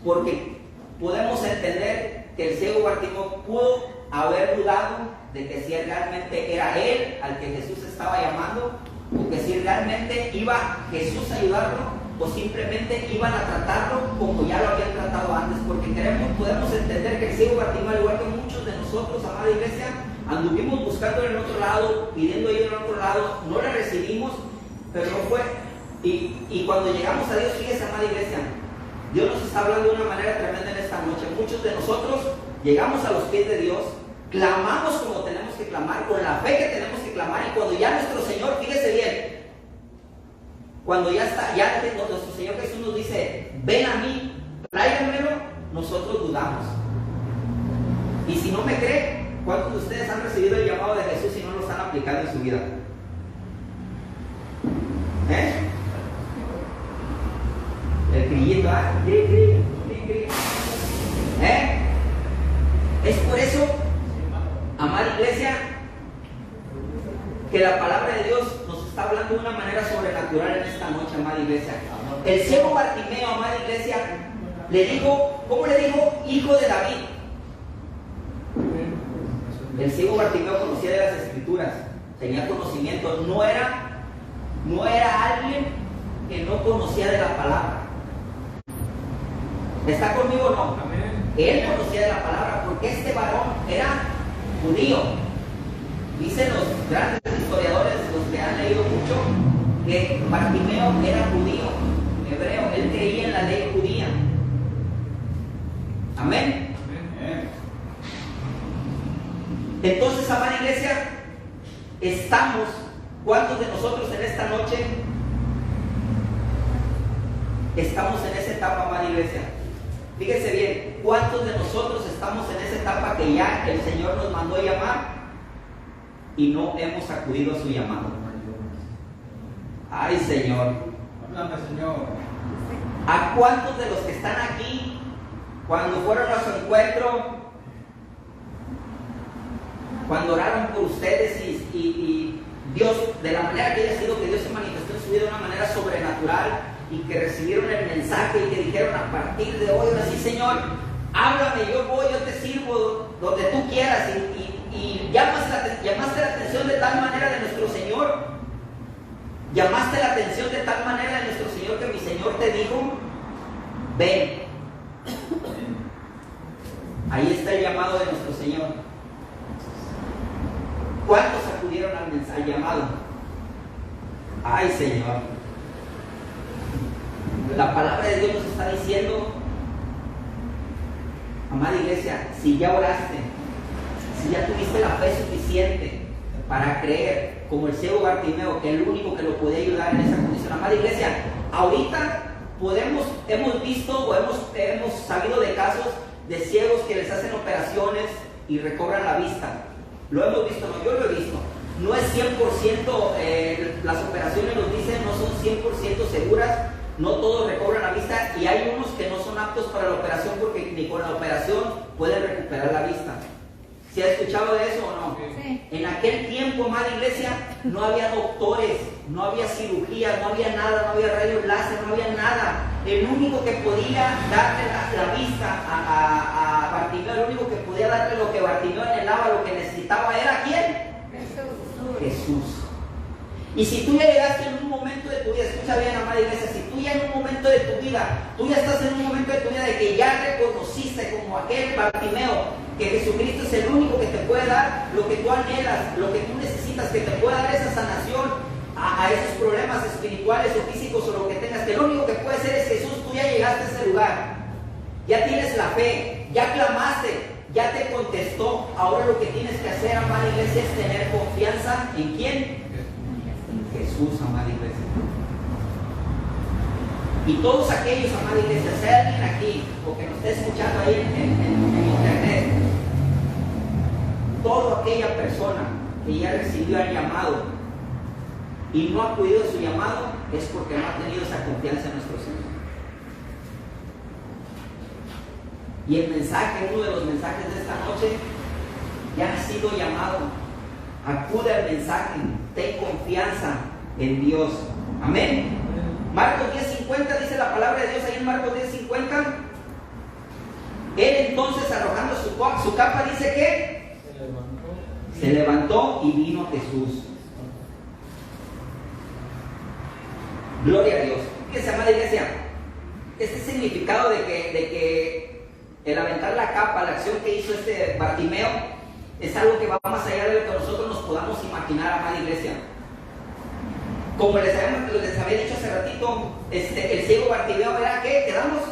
Porque podemos entender que el ciego Bartimeo pudo haber dudado de que si realmente era él al que Jesús estaba llamando, o que si realmente iba Jesús a ayudarlo, o simplemente iban a tratarlo como ya lo habían tratado antes. Porque podemos entender que el ciego Bartimeo, al igual que muchos de nosotros, amada iglesia, anduvimos buscando en el otro lado, pidiendo ayuda en el otro lado, no la recibimos, pero no fue. Y cuando llegamos a Dios, fíjese, amada iglesia, Dios nos está hablando de una manera tremenda en esta noche. Muchos de nosotros llegamos a los pies de Dios, clamamos como tenemos que clamar, con la fe que tenemos que clamar, y cuando ya nuestro Señor, fíjese bien, cuando ya nuestro Señor Jesús nos dice, ven a mí, tráiganmelo, nosotros dudamos. Y si no me cree, ¿cuántos de ustedes han recibido el llamado de Jesús y no lo están aplicando en su vida? El grillito, Es por eso, amada iglesia, que la palabra de Dios nos está hablando de una manera sobrenatural en esta noche, amada iglesia. El ciego Bartimeo, amada iglesia, le dijo, ¿cómo le dijo? Hijo de David. El ciego Bartimeo conocía de las escrituras, tenía conocimiento, no era alguien que no conocía de la palabra. ¿Está conmigo o no? Amén. Él conocía de la palabra, porque este varón era judío. Dicen los grandes historiadores, los que han leído mucho, que Bartimeo era judío, hebreo, él creía en la ley judía. Amén. Amén. Entonces, amada iglesia, ¿cuántos de nosotros en esta noche estamos en esa etapa, amada iglesia? Fíjense bien, ¿cuántos de nosotros estamos en esa etapa que ya el Señor nos mandó llamar y no hemos acudido a su llamado? Ay, Señor. Háblame, Señor. ¿A cuántos de los que están aquí, cuando fueron a su encuentro, cuando oraron por ustedes y Dios, de la manera que haya sido, que Dios se manifestó en su vida de una manera sobrenatural, y que recibieron el mensaje y que dijeron a partir de hoy, así, Señor, háblame, yo te sirvo donde tú quieras, y llamaste la atención de tal manera de nuestro Señor, llamaste la atención de tal manera de nuestro Señor, que mi Señor te dijo, ven. Ahí está el llamado de nuestro Señor. ¿Cuántos acudieron al llamado? Ay, Señor. La palabra de Dios nos está diciendo, amada iglesia, si ya oraste, si ya tuviste la fe suficiente para creer, como el ciego Bartimeo, que el único que lo podía ayudar en esa condición, amada iglesia, ahorita hemos visto o hemos sabido de casos de ciegos que les hacen operaciones y recobran la vista. Lo hemos visto, no, yo lo he visto. No es 100%, las operaciones nos dicen, no son 100% seguras, no todos recobran la vista y hay unos que no son aptos para la operación porque ni con la operación pueden recuperar la vista. ¿Se ha escuchado de eso o no? Sí. En aquel tiempo, amada iglesia, no había doctores, no había cirugías, no había nada, no había rayos láser, no había nada. El único que podía darle la vista a Bartimeo, el único que podía darle lo que Bartimeo anhelaba, lo que necesitaba, ¿era quién? Jesús. Y si tú ya llegaste en un momento de tu vida, escucha bien, amada iglesia, si tú ya en un momento de tu vida, tú ya estás en un momento de tu vida de que ya reconociste como aquel Bartimeo, que Jesucristo es el único que te puede dar lo que tú anhelas, lo que tú necesitas, que te pueda dar esa sanación a esos problemas espirituales o físicos o lo que tengas, que lo único que puede ser es Jesús. Tú ya llegaste a ese lugar, ya tienes la fe, ya clamaste, ya te contestó. Ahora lo que tienes que hacer, amada iglesia, es tener confianza ¿en quién? En Jesús, amada iglesia. Y todos aquellos, amada iglesia, sea alguien aquí o que nos esté escuchando ahí en internet, toda aquella persona que ya recibió el llamado y no ha acudido a su llamado es porque no ha tenido esa confianza en nuestro Señor. Y el mensaje, uno de los mensajes de esta noche, ya ha sido llamado. Acude al mensaje, ten confianza en Dios. Amén. Marcos 10:50 dice la palabra de Dios ahí en Marcos 10:50. Él entonces, arrojando su capa, dice que se levantó y vino a Jesús. Gloria a Dios. ¿Qué se llama la iglesia? Este significado de que el aventar la capa, la acción que hizo este Bartimeo, es algo que va más allá de lo que nosotros nos podamos imaginar, amada iglesia. Como les había dicho hace ratito, el ciego Bartimeo era ¿qué? ¿Quedamos?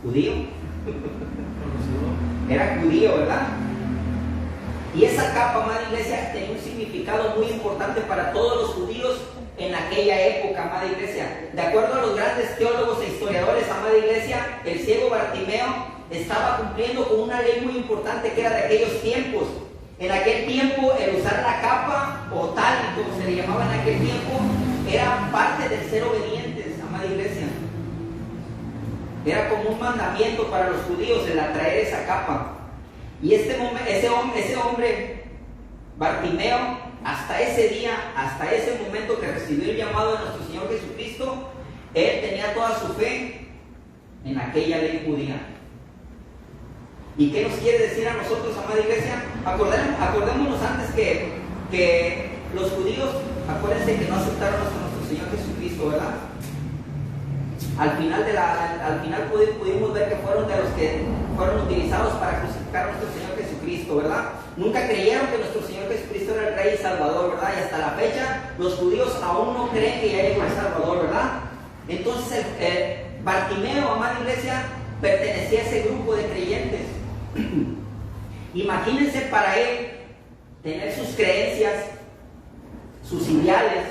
Judío. Era judío, ¿verdad? Y esa capa, amada iglesia, tenía un significado muy importante para todos los judíos en aquella época, amada iglesia. De acuerdo a los grandes teólogos e historiadores, amada iglesia, el ciego Bartimeo estaba cumpliendo con una ley muy importante que era de aquellos tiempos. En aquel tiempo, el usar la capa, o tal como se le llamaba en aquel tiempo, era parte del ser obedientes, amada iglesia. Era como un mandamiento para los judíos el atraer esa capa. Y ese hombre, Bartimeo, hasta ese día, hasta ese momento que recibió el llamado de nuestro Señor Jesucristo, él tenía toda su fe en aquella ley judía. ¿Y qué nos quiere decir a nosotros, amada iglesia? Acordémonos antes que los judíos, acuérdense que no aceptaron a nuestro Señor Jesucristo, ¿verdad? Al final pudimos ver que fueron de los que fueron utilizados para crucificar a nuestro Señor Jesucristo, ¿verdad? Nunca creyeron que nuestro Señor Jesucristo era el Rey y Salvador, ¿verdad? Y hasta la fecha los judíos aún no creen que ya llegó el Salvador, ¿verdad? Entonces Bartimeo, amada iglesia, pertenecía a ese grupo de creyentes. Imagínense para él tener sus creencias, sus ideales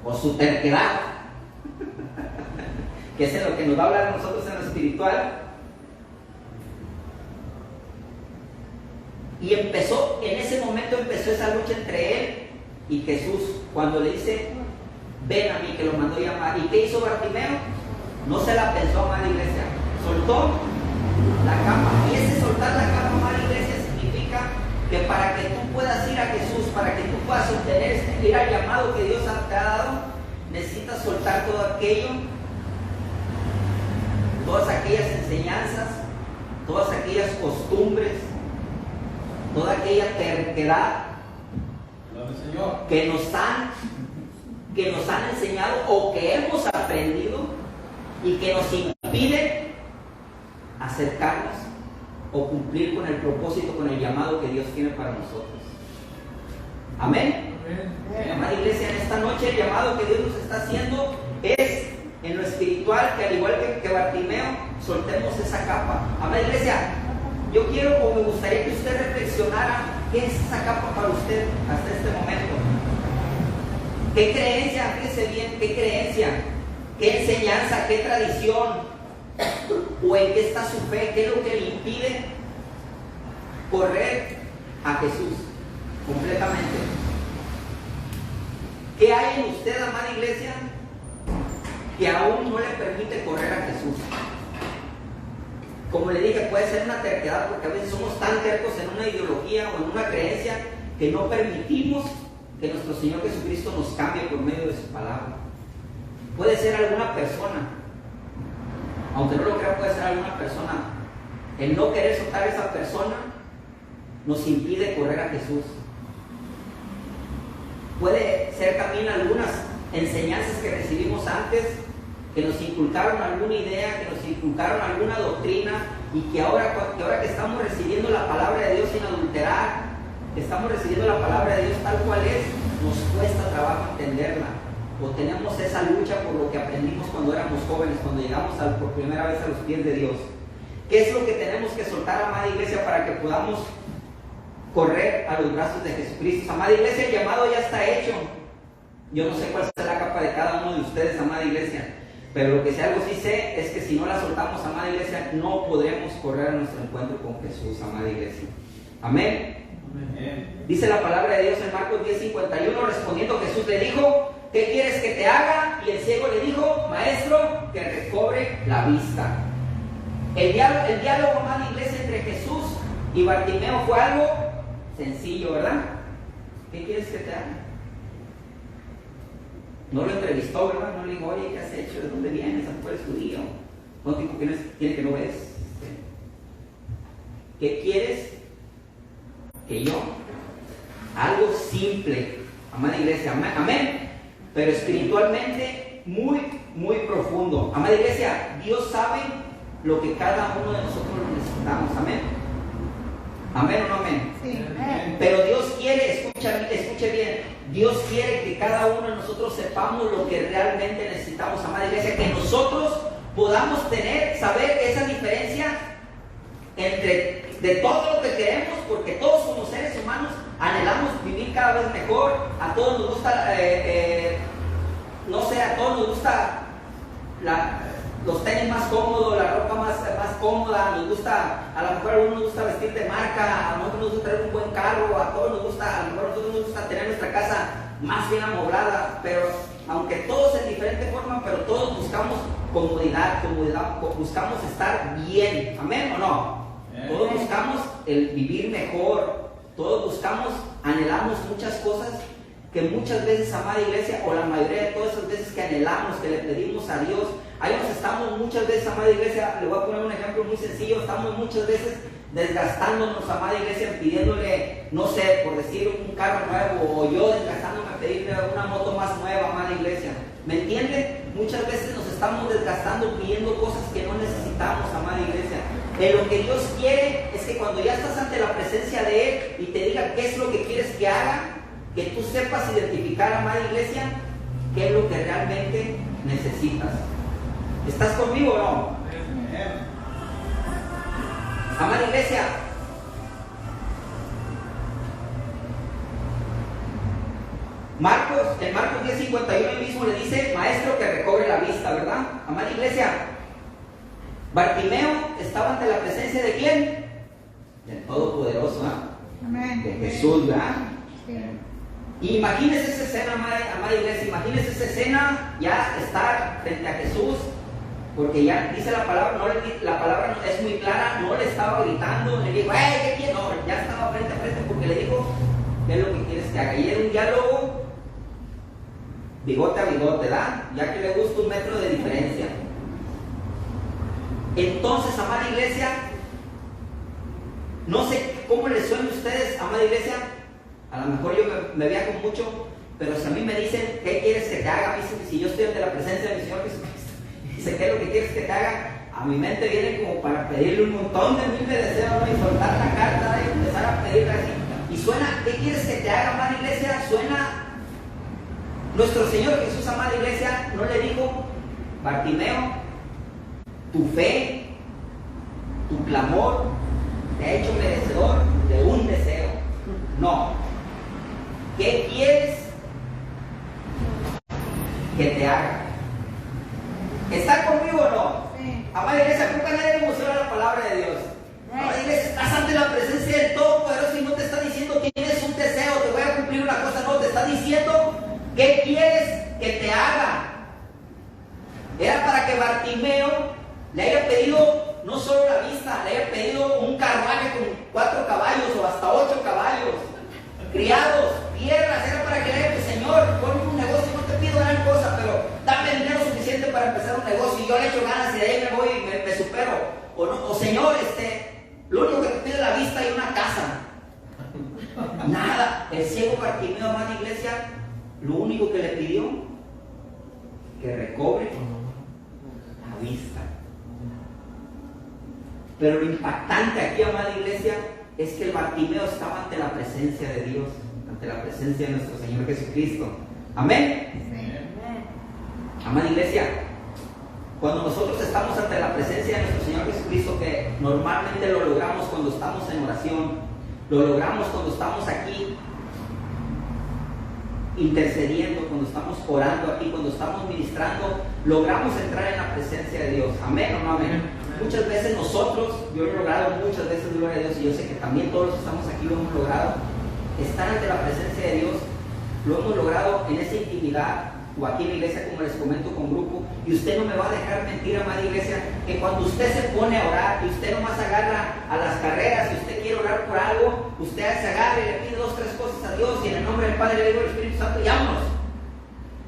o su terquedad, que es en lo que nos va a hablar a nosotros en lo espiritual. Y en ese momento empezó esa lucha entre él y Jesús, cuando le dice, ven a mí, que lo mandó llamar. ¿Y qué hizo Bartimeo? No se la pensó, amada iglesia, soltó la capa. Y ese soltar la capa, amada iglesia, significa que para que tú puedas ir a Jesús, para que tú puedas obtener ir al llamado que Dios te ha dado, necesitas soltar todo aquello, todas aquellas enseñanzas, todas aquellas costumbres, toda aquella terquedad que nos han enseñado o que hemos aprendido y que nos impide acercarnos o cumplir con el propósito, con el llamado que Dios tiene para nosotros. Amén. Amada iglesia, en esta noche el llamado que Dios nos está haciendo es en lo espiritual, que al igual que Bartimeo, soltemos esa capa. Amada iglesia, yo quiero o me gustaría que usted reflexionara qué es esa capa para usted hasta este momento. ¿Qué creencia? Fíjese bien, ¿qué creencia? ¿Qué enseñanza? ¿Qué tradición? ¿O en qué está su fe? ¿Qué es lo que le impide correr a Jesús completamente? ¿Qué hay en usted, amada iglesia, que aún no le permite correr a Jesús? Como le dije, puede ser una terquedad, porque a veces somos tan tercos en una ideología o en una creencia que no permitimos que nuestro Señor Jesucristo nos cambie por medio de su palabra. Puede ser alguna persona, aunque no lo crea, puede ser alguna persona. El no querer soltar a esa persona nos impide correr a Jesús. Puede ser también algunas enseñanzas que recibimos antes, que nos inculcaron alguna idea, que nos inculcaron alguna doctrina, y que ahora que estamos recibiendo la palabra de Dios sin adulterar, que estamos recibiendo la palabra de Dios tal cual es, nos cuesta trabajo entenderla, o tenemos esa lucha por lo que aprendimos cuando éramos jóvenes, cuando llegamos por primera vez a los pies de Dios. ¿Qué es lo que tenemos que soltar, amada iglesia, para que podamos correr a los brazos de Jesucristo? Amada iglesia, el llamado ya está hecho. Yo no sé cuál será la capa de cada uno de ustedes, amada iglesia, pero lo que sí, algo sí sé, es que si no la soltamos, amada iglesia, no podremos correr a nuestro encuentro con Jesús, amada iglesia. Amén. Amén. Dice la palabra de Dios en Marcos 10:51, respondiendo Jesús le dijo: ¿qué quieres que te haga? Y el ciego le dijo: maestro, que recobre la vista. El diálogo, amada iglesia, entre Jesús y Bartimeo fue algo sencillo, ¿verdad? ¿Qué quieres que te haga? No lo entrevistó, ¿verdad? No le dijo: oye, ¿qué has hecho? ¿De dónde vienes? ¿A cuál es judío? No dijo: ¿tiene que no ves? ¿Qué quieres que yo? Algo simple, amada iglesia, amén. Pero espiritualmente muy, muy profundo. Amada iglesia, Dios sabe lo que cada uno de nosotros necesitamos, amén. Amén o no amén. Sí. Pero Dios quiere, escuche bien, Dios quiere que cada uno de nosotros sepamos lo que realmente necesitamos, amada iglesia, que nosotros podamos saber esa diferencia de todo lo que queremos, porque todos como seres humanos anhelamos vivir cada vez mejor. A todos nos gusta, a todos nos gusta los tenis más cómodos, la ropa más cómoda, nos gusta, a lo mejor a uno nos gusta vestir de marca, a nosotros nos gusta tener un buen carro, a todos nos gusta, a lo mejor a nosotros nos gusta tener nuestra casa más bien amoblada, pero aunque todos en diferente forma, pero todos buscamos comodidad, buscamos estar bien, amén o no. Todos buscamos el vivir mejor, todos anhelamos muchas cosas que muchas veces, amada iglesia, o la mayoría de todas esas veces que anhelamos, que le pedimos a Dios, ahí nos estamos muchas veces, amada iglesia. Le voy a poner un ejemplo muy sencillo: estamos muchas veces desgastándonos, amada iglesia, pidiéndole, no sé, por decir, un carro nuevo, o yo desgastándome a pedirle una moto más nueva, amada iglesia. ¿Me entiende? Muchas veces nos estamos desgastando pidiendo cosas que no necesitamos, amada iglesia. Lo que Dios quiere es que cuando ya estás ante la presencia de Él y te diga qué es lo que quieres que haga, que tú sepas identificar, amada iglesia, qué es lo que realmente necesitas. ¿Estás conmigo o no? Amada iglesia, en Marcos 10:51 él mismo le dice: maestro, que recobre la vista, ¿verdad? Amada iglesia, Bartimeo estaba ante la presencia ¿de quién? Del Todopoderoso, ¿eh? De Jesús, ¿verdad? Sí. Y imagínese esa escena, amada iglesia, imagínese esa escena, ya estar frente a Jesús, porque ya dice la palabra, la palabra es muy clara, no le estaba gritando, le dijo: ¿qué quieres? No, ya estaba frente a frente, porque le dijo: ¿qué es lo que quieres que haga? Y era un diálogo bigote a bigote, ¿verdad? Ya que le gusta 1 metro de diferencia. Entonces, amada iglesia, no sé cómo les suena a ustedes, amada iglesia. A lo mejor yo me viajo mucho, pero si a mí me dicen: ¿qué quieres que te haga? Si yo estoy ante la presencia de mi Señor Jesucristo Dice, ¿qué es lo que quieres que te haga? A mi mente viene como para pedirle un montón de miles de deseos, ¿no? Y soltar la carta y empezar a pedirle así. Y suena, ¿qué quieres que te haga, amada iglesia? Suena, nuestro Señor Jesús, amada iglesia, no le dijo, Bartimeo, tu fe, tu clamor te ha hecho merecedor de un deseo. No. ¿Qué quieres que te haga? ¿Está conmigo o no? Sí. Amada iglesia, nunca nadie le emociona la palabra de Dios. Amada iglesia, estás ante la presencia del Todopoderoso y no te está diciendo tienes un deseo, te voy a cumplir una cosa, no, te está diciendo ¿qué quieres que te haga? Era para que Bartimeo le haya pedido no solo la vista, le haya pedido un carruaje con 4 caballos o hasta 8 caballos, criados, tierras. Era para que le haya dicho, Señor, ponme un negocio, no te pido gran cosa, pero dame dinero suficiente para empezar un negocio y yo le echo ganas y de ahí me voy y me supero. O, no, o Señor, lo único que te pido es la vista y una casa. Nada. El ciego Bartimeo, amada iglesia, lo único que le pidió, que recobre la vista. Pero lo impactante aquí, amada iglesia, es que el Bartimeo estaba ante la presencia de Dios, ante la presencia de nuestro Señor Jesucristo. Amén. Sí. Amada iglesia, cuando nosotros estamos ante la presencia de nuestro Señor Jesucristo, que normalmente lo logramos cuando estamos en oración, lo logramos cuando estamos aquí intercediendo, cuando estamos orando aquí, cuando estamos ministrando, logramos entrar en la presencia de Dios. Amén o no amén. Muchas veces nosotros, yo lo he logrado muchas veces, gloria a Dios, y yo sé que también todos los que estamos aquí lo hemos logrado, estar ante la presencia de Dios, lo hemos logrado en esa intimidad, o aquí en la iglesia, como les comento, con grupo. Y usted no me va a dejar mentir, amada iglesia, que cuando usted se pone a orar y usted nomás agarra a las carreras, y usted quiere orar por algo, usted se agarra y le pide 2 o 3 cosas a Dios, y en el nombre del Padre, del Hijo y del Espíritu Santo, y vámonos.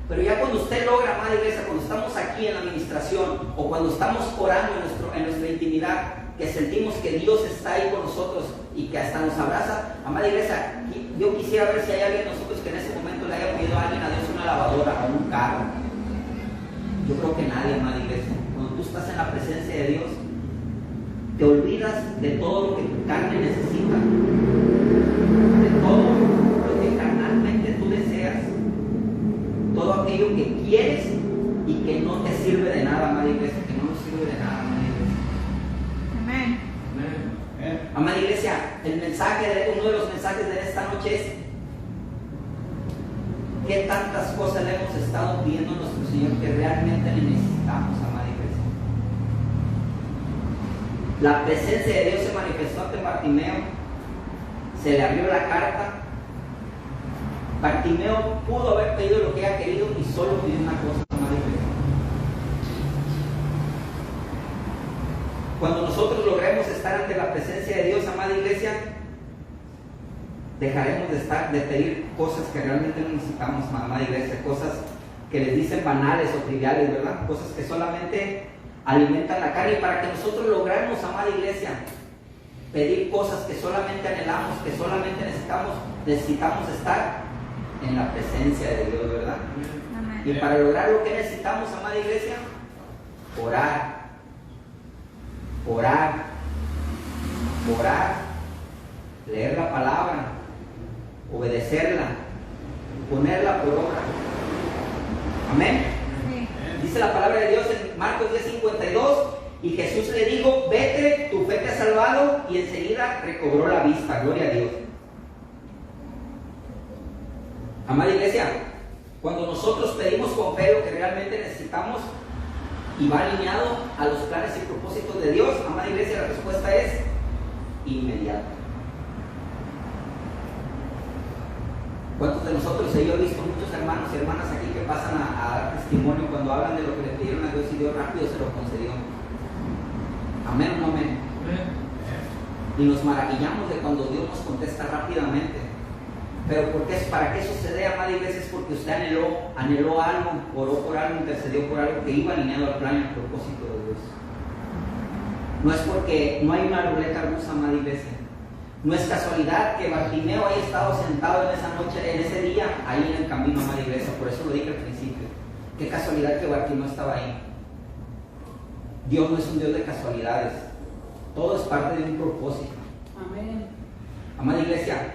Pero ya cuando usted logra, amada iglesia, cuando estamos aquí en la administración, o cuando estamos orando en nuestra intimidad, que sentimos que Dios está ahí con nosotros y que hasta nos abraza, amada iglesia, yo quisiera ver si hay alguien de nosotros que en ese momento le haya pedido a alguien, a Dios, una lavadora o un carro. Yo creo que nadie, amada iglesia. Cuando tú estás en la presencia de Dios, te olvidas de todo lo que tu carne necesita, de todo lo que carnalmente tú deseas, todo aquello que quieres y que no te sirve de nada, amada iglesia, que no nos sirve de nada, amada iglesia. Amén. Amada iglesia, uno de los mensajes de esta noche es: ¿qué tantas cosas le hemos estado pidiendo a nuestro Señor que realmente le necesitamos, amada iglesia? La presencia de Dios se manifestó ante Bartimeo, se le abrió la carta. Bartimeo pudo haber pedido lo que haya querido y solo pidió una cosa, amada iglesia. Cuando nosotros logremos estar ante la presencia de Dios, amada iglesia, dejaremos de pedir cosas que realmente no necesitamos, amada iglesia, cosas que les dicen banales o triviales, ¿verdad? Cosas que solamente alimentan la carne. Y para que nosotros logremos, amada iglesia, pedir cosas que solamente anhelamos, que solamente necesitamos estar en la presencia de Dios, ¿verdad? Amén. Y para lograr lo que necesitamos, amada iglesia, orar, leer la palabra, obedecerla, ponerla por obra. Amén. Sí. Dice la palabra de Dios en Marcos 10:52, y Jesús le dijo: vete, tu fe te ha salvado, y enseguida recobró la vista. Gloria a Dios. Amada iglesia, cuando nosotros pedimos con fe lo que realmente necesitamos y va alineado a los planes y propósitos de Dios, amada iglesia, la respuesta es inmediata. ¿Cuántos de nosotros, yo he visto muchos hermanos y hermanas aquí que pasan a dar testimonio cuando hablan de lo que le pidieron a Dios y Dios rápido se lo concedió? Amén o no amén. Y nos maravillamos de cuando Dios nos contesta rápidamente. Pero ¿para qué sucede, amada iglesia? Es porque usted anheló algo, oró por algo, intercedió por algo que iba alineado al plan y al propósito de Dios. No es porque no hay una ruleta rusa, amada iglesia. No es casualidad que Bartimeo haya estado sentado en esa noche, en ese día, ahí en el camino, amada iglesia. Por eso lo dije al principio. Qué casualidad que Bartimeo estaba ahí. Dios no es un Dios de casualidades. Todo es parte de un propósito. Amén. Amada iglesia,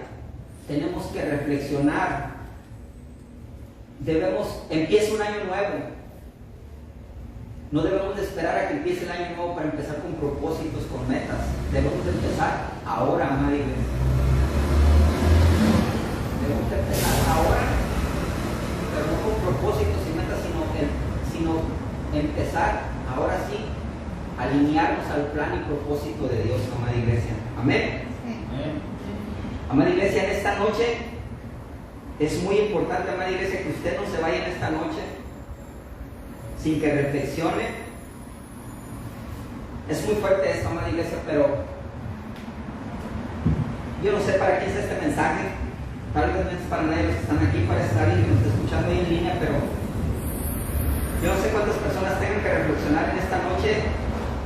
tenemos que reflexionar. Empieza un año nuevo. No debemos de esperar a que empiece el año nuevo para empezar con propósitos, con metas. Debemos de empezar ahora, amada iglesia. Debemos de empezar ahora, pero no con propósitos y metas, sino empezar ahora sí, alinearnos al plan y propósito de Dios, amada iglesia. Amén. Amada iglesia, en esta noche es muy importante, amada iglesia, que usted no se vaya en esta noche sin que reflexione. Es muy fuerte esto, amada iglesia, pero yo no sé para quién es este mensaje. Tal vez no es para nadie de los que están aquí, para alguien que nos está escuchando ahí en línea, pero yo no sé cuántas personas tengan que reflexionar en esta noche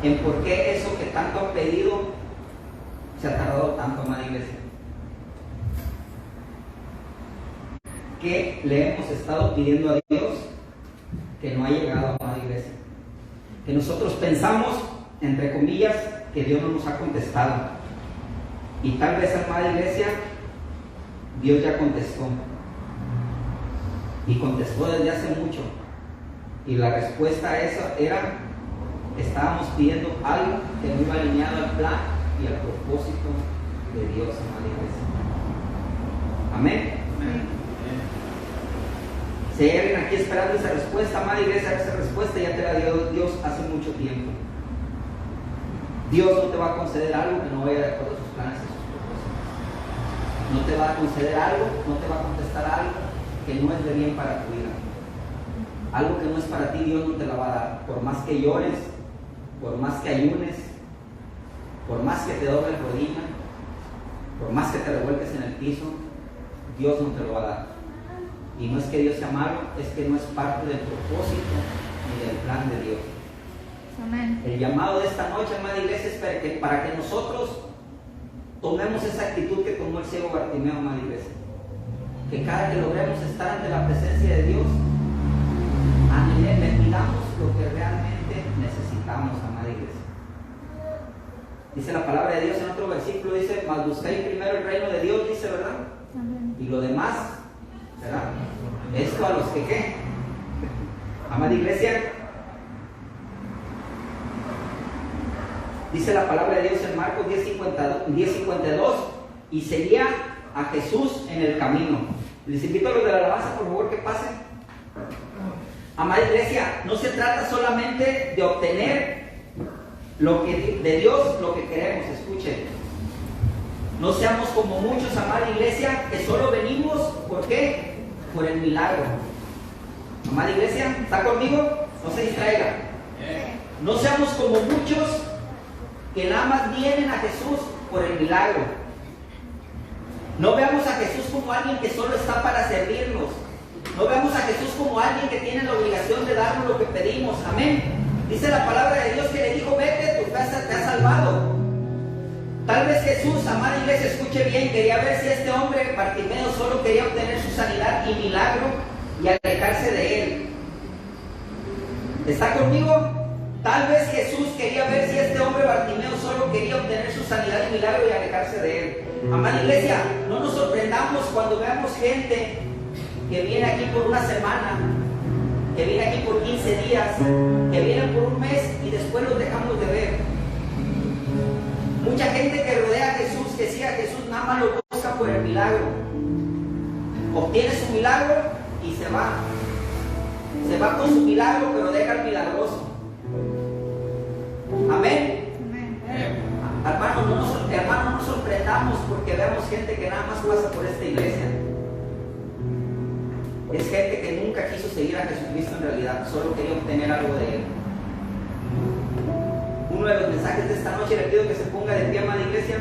en por qué eso que tanto han pedido se ha tardado tanto, amada iglesia. ¿Qué le hemos estado pidiendo a Dios que no ha llegado, amada iglesia? Que nosotros pensamos, entre comillas, que Dios no nos ha contestado. Y tal vez, amada iglesia, Dios ya contestó. Y contestó desde hace mucho. Y la respuesta a eso era: estábamos pidiendo algo que no iba alineado al plan y al propósito de Dios, amada iglesia. Amén. Si hay alguien aquí esperando esa respuesta, amada iglesia, esa respuesta ya te la dio Dios hace mucho tiempo. Dios no te va a conceder algo que no vaya de acuerdo a sus planes y sus propósitos. No te va a conceder algo, no te va a contestar algo que no es de bien para tu vida. Algo que no es para ti, Dios no te la va a dar. Por más que llores, por más que ayunes, por más que te dobles rodilla, por más que te revuelques en el piso, Dios no te lo va a dar. Y no es que Dios sea malo, es que no es parte del propósito ni del plan de Dios. Amén. El llamado de esta noche, amada iglesia, es para que nosotros tomemos esa actitud que tomó el ciego Bartimeo, amada iglesia. Que cada que logremos estar ante la presencia de Dios, le pidamos lo que realmente necesitamos, amada iglesia. Dice la palabra de Dios en otro versículo, dice: mas buscáis primero el reino de Dios, dice, ¿verdad? Amén. Y lo demás, ¿verdad? Esto a los que ¿qué? Amada iglesia, dice la palabra de Dios en Marcos 10:52, y seguía a Jesús en el camino. Les invito a los de la alabanza, por favor, que pasen. Amada iglesia, no se trata solamente de obtener de Dios lo que queremos. Escuchen, no seamos como muchos, amada iglesia, que solo venimos, ¿por qué? Por el milagro. Amada iglesia, ¿está conmigo? No se distraiga. No seamos como muchos que nada más vienen a Jesús por el milagro. No veamos a Jesús como alguien que solo está para servirnos. No veamos a Jesús como alguien que tiene la obligación de darnos lo que pedimos. Amén. Dice la palabra de Dios que le dijo: vete, tu casa te ha salvado. Tal vez Jesús, amada iglesia, escuche bien, quería ver si este hombre Bartimeo solo quería obtener su sanidad y milagro y alejarse de él. ¿Está conmigo? Tal vez Jesús quería ver si este hombre Bartimeo solo quería obtener su sanidad y milagro y alejarse de él. Amada iglesia, no nos sorprendamos cuando veamos gente que viene aquí por una semana, que viene aquí por 15 días, que vienen por un mes y después los dejamos de ver. Mucha gente que rodea a Jesús, que sigue a Jesús, nada más lo busca por el milagro. Obtiene su milagro y se va. Se va con su milagro, pero deja al milagroso. Amén. Hermanos, no nos sorprendamos porque vemos gente que nada más pasa por esta iglesia. Es gente que nunca quiso seguir a Jesucristo en realidad, solo quería obtener algo de Él. Uno de los mensajes de esta noche, le pido que se ponga de pie, amada iglesia.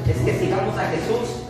Es que sigamos a Jesús